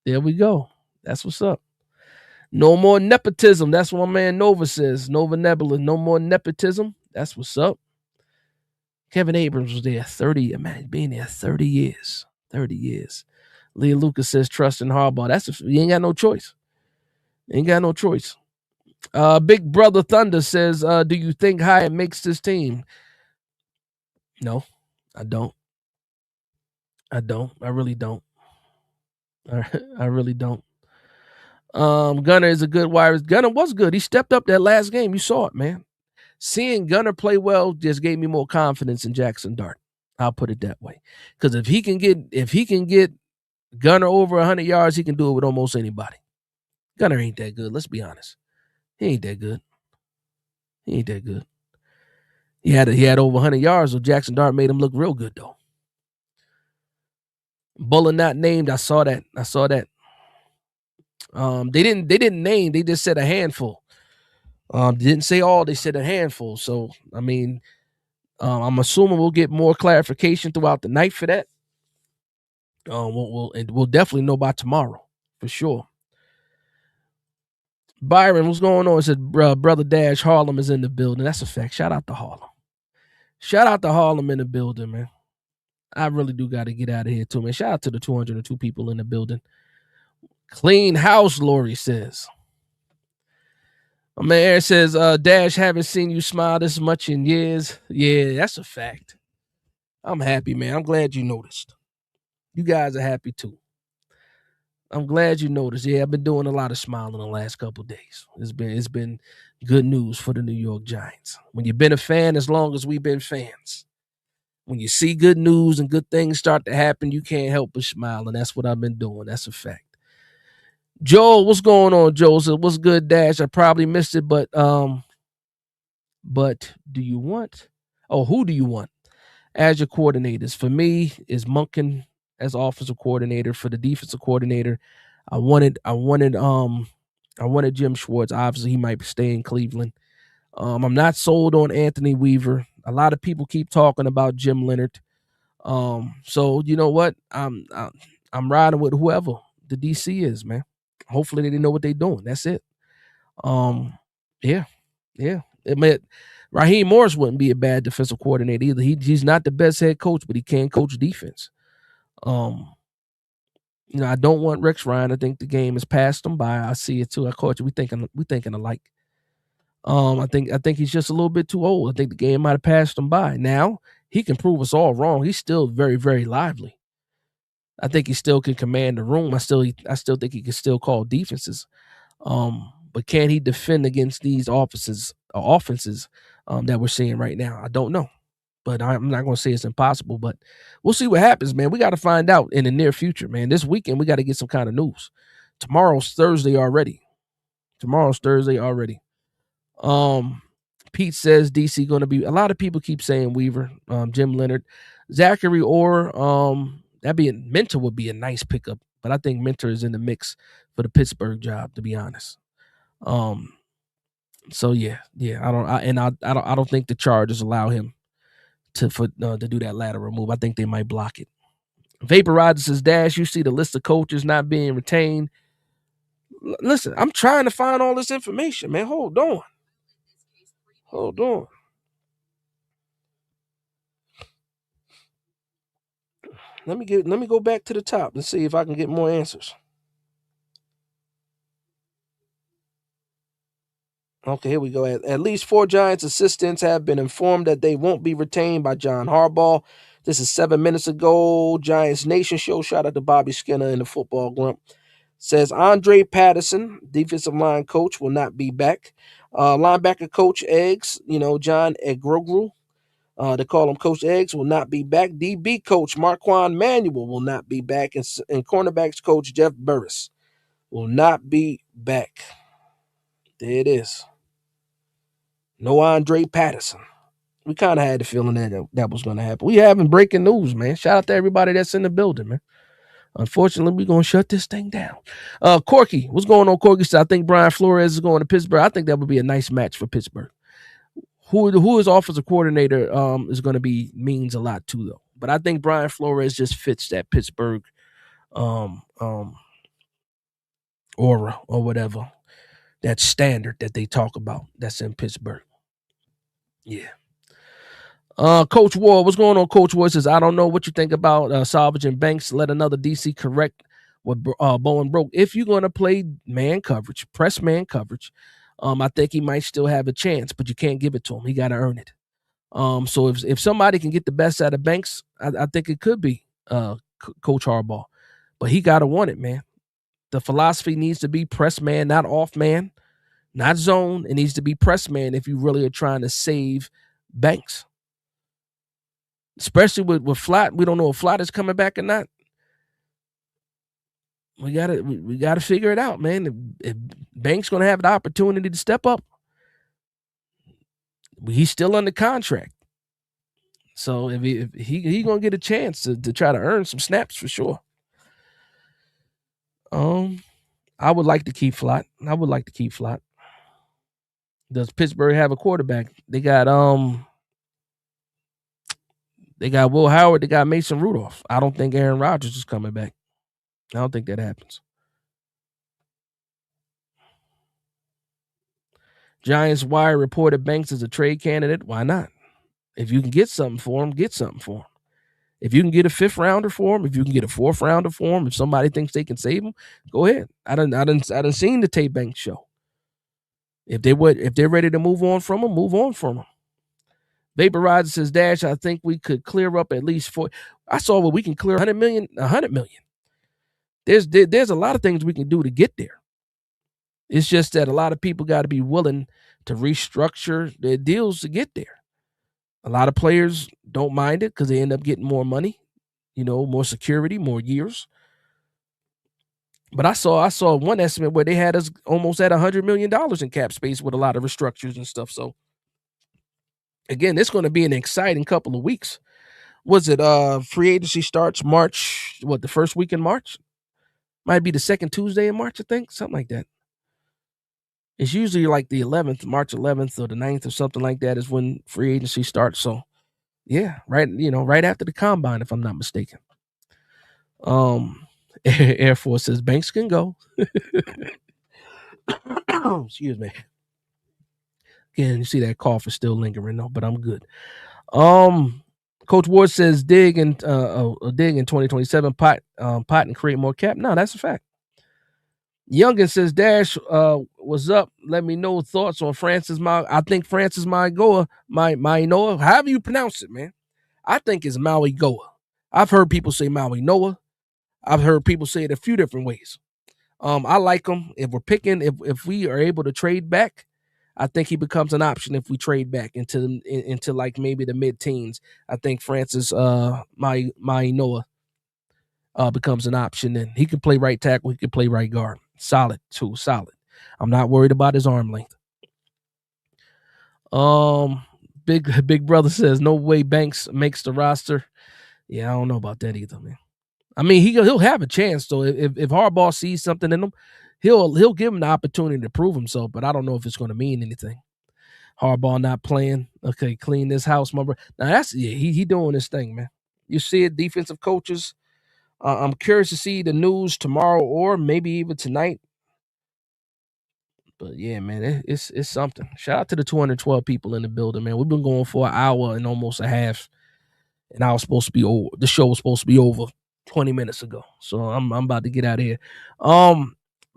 There we go. That's what's up. No more nepotism. That's what my man Nova says. Nova Nebula. No more nepotism. That's what's up. Kevin Abrams was there 30. Man, being there 30 years. 30 years. Leah Lucas says trust in Harbaugh. You ain't got no choice. Ain't got no choice. Big Brother Thunder says, do you think Hyatt makes this team? No, I don't. I really don't. I really don't. Gunner is a good wire. Gunner was good. He stepped up that last game. You saw it, man. Seeing Gunner play well just gave me more confidence in Jackson Dart. I'll put it that way. Because if he can get Gunner over 100 yards, he can do it with almost anybody. Gunner ain't that good. Let's be honest. He ain't that good. He had over 100 yards, so Jackson Dart made him look real good though. Bullet not named. I saw that. They didn't name. They just said a handful. Didn't say all. They said a handful. So I mean, I'm assuming we'll get more clarification throughout the night for that. We'll definitely know by tomorrow for sure. Byron, what's going on? It said, Brother Dash, Harlem is in the building. That's a fact. Shout out to Harlem. Shout out to Harlem in the building, man. I really do got to get out of here too, man. Shout out to the 202 people in the building. Clean house, Lori says. My man Aaron says, Dash, haven't seen you smile this much in years. Yeah, that's a fact. I'm happy, man. I'm glad you noticed. You guys are happy too. I'm glad you noticed. Yeah, I've been doing a lot of smiling the last couple of days. It's been good news for the New York Giants. When you've been a fan as long as we've been fans, when you see good news and good things start to happen, you can't help but smile, and that's what I've been doing. That's a fact. Joel, what's going on, Joel? So what's good, Dash? I probably missed it, but do you want? Oh, who do you want as your coordinators? For me, is Monken as offensive coordinator. For the defensive coordinator, I wanted Jim Schwartz. Obviously, he might stay in Cleveland. I'm not sold on Anthony Weaver. A lot of people keep talking about Jim Leonard. So you know what? I'm riding with whoever the DC is, man. Hopefully they know what they're doing. That's it. Yeah. Raheem Morris wouldn't be a bad defensive coordinator either. He's not the best head coach, but he can coach defense. I don't want Rex Ryan. I think the game has passed him by. I see it too. I caught you. We thinking alike. I think he's just a little bit too old. I think the game might have passed him by. Now he can prove us all wrong. He's still very, very lively. I think he still can command the room. I still think he can still call defenses. But can he defend against these offenses that we're seeing right now? I don't know. But I'm not going to say it's impossible. But we'll see what happens, man. We got to find out in the near future, man. This weekend we got to get some kind of news. Tomorrow's Thursday already. Um, Pete says DC going to be. A lot of people keep saying Weaver, Jim Leonard, Zachary, or Mentor would be a nice pickup, but I think Mentor is in the mix for the Pittsburgh job, to be honest. So yeah, I don't think the Chargers allow him to do that lateral move. I think they might block it. Vaporizer says, Dash, you see the list of coaches not being retained. Listen, I'm trying to find all this information, man. Hold on. Let me go back to the top and see if I can get more answers. Okay, here we go. At least 4 Giants assistants have been informed that they won't be retained by John Harbaugh. This is 7 minutes ago. Giants Nation show. Shout out to Bobby Skinner and the football grump. Says Andre Patterson, defensive line coach, will not be back. Linebacker coach Eggs, John Egrogru, they call him Coach Eggs, will not be back. DB coach Marquand Manuel will not be back. And cornerbacks coach Jeff Burris will not be back. There it is. No Andre Patterson. We kind of had the feeling that was going to happen. We having breaking news, man. Shout out to everybody that's in the building, man. Unfortunately, we're going to shut this thing down. Corky, what's going on, Corky? So I think Brian Flores is going to Pittsburgh. I think that would be a nice match for Pittsburgh. Who his offensive coordinator is going to be means a lot too, though. But I think Brian Flores just fits that Pittsburgh aura or whatever, that standard that they talk about that's in Pittsburgh. Yeah. Coach Ward, what's going on? Coach Ward says, I don't know what you think about salvaging Banks. Let another DC correct what Bowen broke. If you're going to play man coverage, press man coverage, I think he might still have a chance, but you can't give it to him. He got to earn it. So if somebody can get the best out of Banks, I think it could be Coach Harbaugh, but he got to want it, man. The philosophy needs to be press man, not off man, not zone. It needs to be press man if you really are trying to save Banks. Especially with Flat, we don't know if Flat is coming back or not. We gotta figure it out, man. If Banks gonna have the opportunity to step up, he's still under contract. So if he gonna get a chance to try to earn some snaps for sure. I would like to keep Flat. Does Pittsburgh have a quarterback? They got Will Howard. They got Mason Rudolph. I don't think Aaron Rodgers is coming back. I don't think that happens. Giants Wire reported Banks as a trade candidate. Why not? If you can get something for him, get something for him. If you can get a 5th rounder for him, if you can get a 4th rounder for him, if somebody thinks they can save him, go ahead. I done seen the Tate Banks show. If they're ready to move on from him, move on from him. Vaporizer says, Dash, I think we could clear up at least 4. I saw what we can clear 100 million. There's a lot of things we can do to get there. It's just that a lot of people got to be willing to restructure their deals to get there. A lot of players don't mind it because they end up getting more money, more security, more years. But I saw one estimate where they had us almost at $100 million in cap space with a lot of restructures and stuff. So again, it's going to be an exciting couple of weeks. Was it free agency starts March, the first week in March? Might be the second Tuesday in March, I think, something like that. It's usually like the 11th, March 11th or the 9th or something like that is when free agency starts. So yeah, right after the combine, if I'm not mistaken. Air Force says Banks can go. Excuse me. Again, you see that cough is still lingering though, but I'm good. Coach Ward says dig in 2027, pot and create more cap. No, that's a fact. Youngin says, Dash, what's up? Let me know thoughts on Francis Maui. I think Francis Mainoa, however you pronounce it, man. I think it's Maui Goa. I've heard people say Maui Noah. I've heard people say it a few different ways. I like him. If we're picking, if we are able to trade back, I think he becomes an option if we trade back into like maybe the mid-teens. I think Francis Mainoa becomes an option, and he can play right tackle. He can play right guard. Solid, too. Solid. I'm not worried about his arm length. Big brother says no way Banks makes the roster. Yeah, I don't know about that either, man. I mean, he'll have a chance though. If Harbaugh sees something in him, he'll give him the opportunity to prove himself. But I don't know if it's going to mean anything. Harbaugh not playing. Okay, clean this house, my brother. Now that's he doing this thing, man. You see it, defensive coaches. I'm curious to see the news tomorrow or maybe even tonight. But yeah, man, it's something. Shout out to the 212 people in the building, man. We've been going for an hour and almost a half, and I was supposed to be over. The show was supposed to be over 20 minutes ago, so I'm about to get out of here.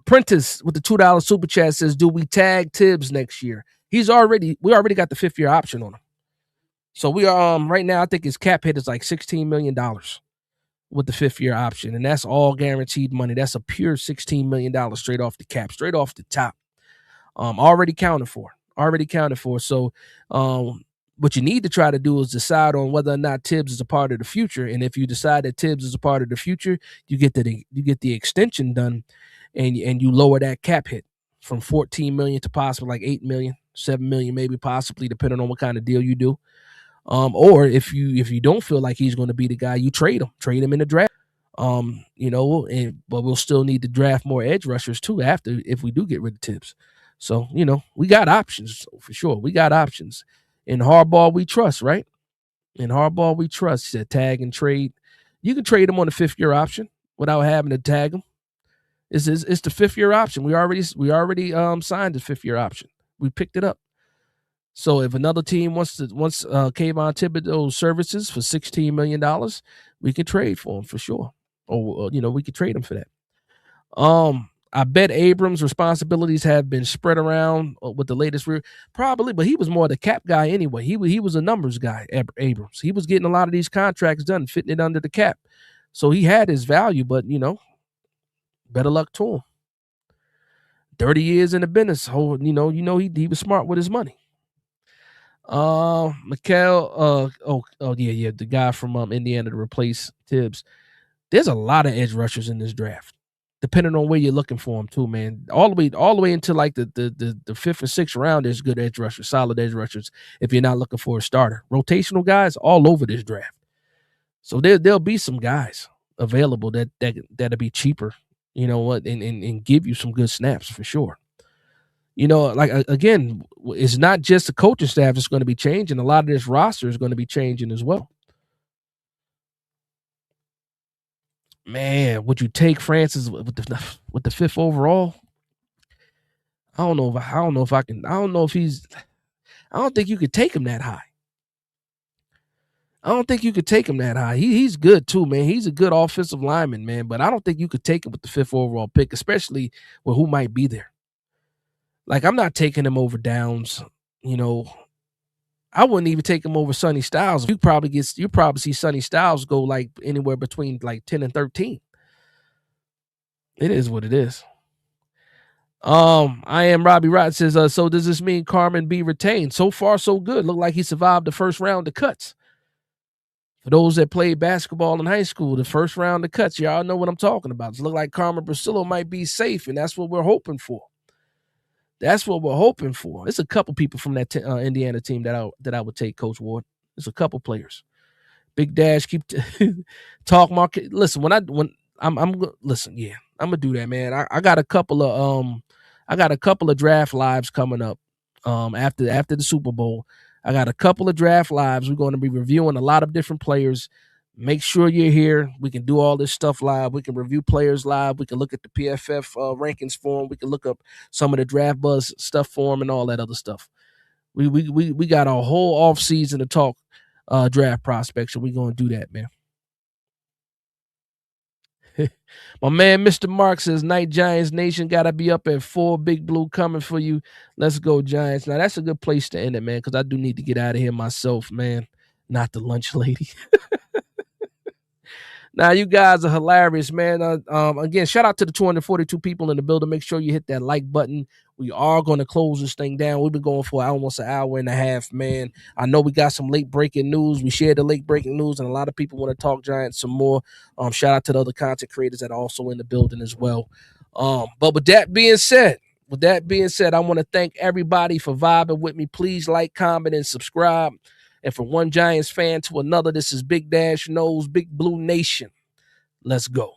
Prentice with the $2 super chat says, "Do we tag Tibbs next year? We already got the 5th year option on him, so we are right now. I think his cap hit is like $16 million with the 5th year option, and that's all guaranteed money. That's a pure $16 million straight off the cap, straight off the top. Already counted for. So, what you need to try to do is decide on whether or not Tibbs is a part of the future. And if you decide that Tibbs is a part of the future, you get the extension done, and you lower that cap hit from 14 million to possibly like 8 million, 7 million, maybe possibly, depending on what kind of deal you do. Or if you don't feel like he's going to be the guy, you trade him in the draft. But we'll still need to draft more edge rushers too if we do get rid of Tibbs. So, we got options for sure. We got options. In Harbaugh, we trust, right? In Harbaugh, we trust. He said tag and trade. You can trade him on the 5th year option without having to tag him. It's the 5th year option. We already signed the 5th year option. We picked it up. So if another team wants Kayvon Thibodeau's services for $16 million, we can trade for him for sure. Or we could trade him for that. I bet Abrams' responsibilities have been spread around with the latest probably, but he was more the cap guy anyway. He was a numbers guy, Abrams. He was getting a lot of these contracts done, fitting it under the cap. So he had his value, but better luck to him. 30 years in the business, he was smart with his money. Mikhail, the guy from Indiana to replace Tibbs. There's a lot of edge rushers in this draft, depending on where you're looking for them too, man. All the way into like the 5th or 6th round, there's good edge rushers, solid edge rushers. If you're not looking for a starter, rotational guys all over this draft. So there'll be some guys available that'll be cheaper, and give you some good snaps for sure. Again, it's not just the coaching staff that's going to be changing. A lot of this roster is going to be changing as well. Man, would you take Francis with the 5th overall? I don't know if I can. I don't know if he's. I don't think you could take him that high. He's good too, man. He's a good offensive lineman, man. But I don't think you could take him with the 5th overall pick, especially with who might be there. Like, I'm not taking him over Downs. I wouldn't even take him over Sonny Styles. You probably see Sonny Styles go like anywhere between like 10 and 13. It is what it is. I am Robbie Rod says, so does this mean Carmen be retained? So far, so good. Look like he survived the first round of cuts. For those that played basketball in high school, the first round of cuts, y'all know what I'm talking about. It look like Carmen Brasillo might be safe, and that's what we're hoping for. There's a couple people from that Indiana team that I would take, Coach Ward. There's a couple players. Big Dash, keep talk market. Listen, when I'm listen, yeah, I'm gonna do that, man. I got a couple of draft lives coming up. After the Super Bowl, I got a couple of draft lives. We're going to be reviewing a lot of different players. Make sure you're here. We can do all this stuff live. We can review players live. We can look at the PFF rankings for them. We can look up some of the draft buzz stuff for them and all that other stuff. We got a whole off season to talk draft prospects. So we're gonna do that, man. My man, Mr. Mark says, Night Giants Nation, gotta be up at 4. Big Blue coming for you. Let's go, Giants. Now that's a good place to end it, man, because I do need to get out of here myself, man. Not the lunch lady. Now, you guys are hilarious, man. Again, shout out to the 242 people in the building. Make sure you hit that like button. We are going to close this thing down. We've been going for almost an hour and a half, man. I know we got some late breaking news. We shared the late breaking news, and a lot of people want to talk Giants some more. Shout out to the other content creators that are also in the building as well. But with that being said, I want to thank everybody for vibing with me. Please like, comment, and subscribe. And from one Giants fan to another, this is Big Dash Knows, Big Blue Nation. Let's go.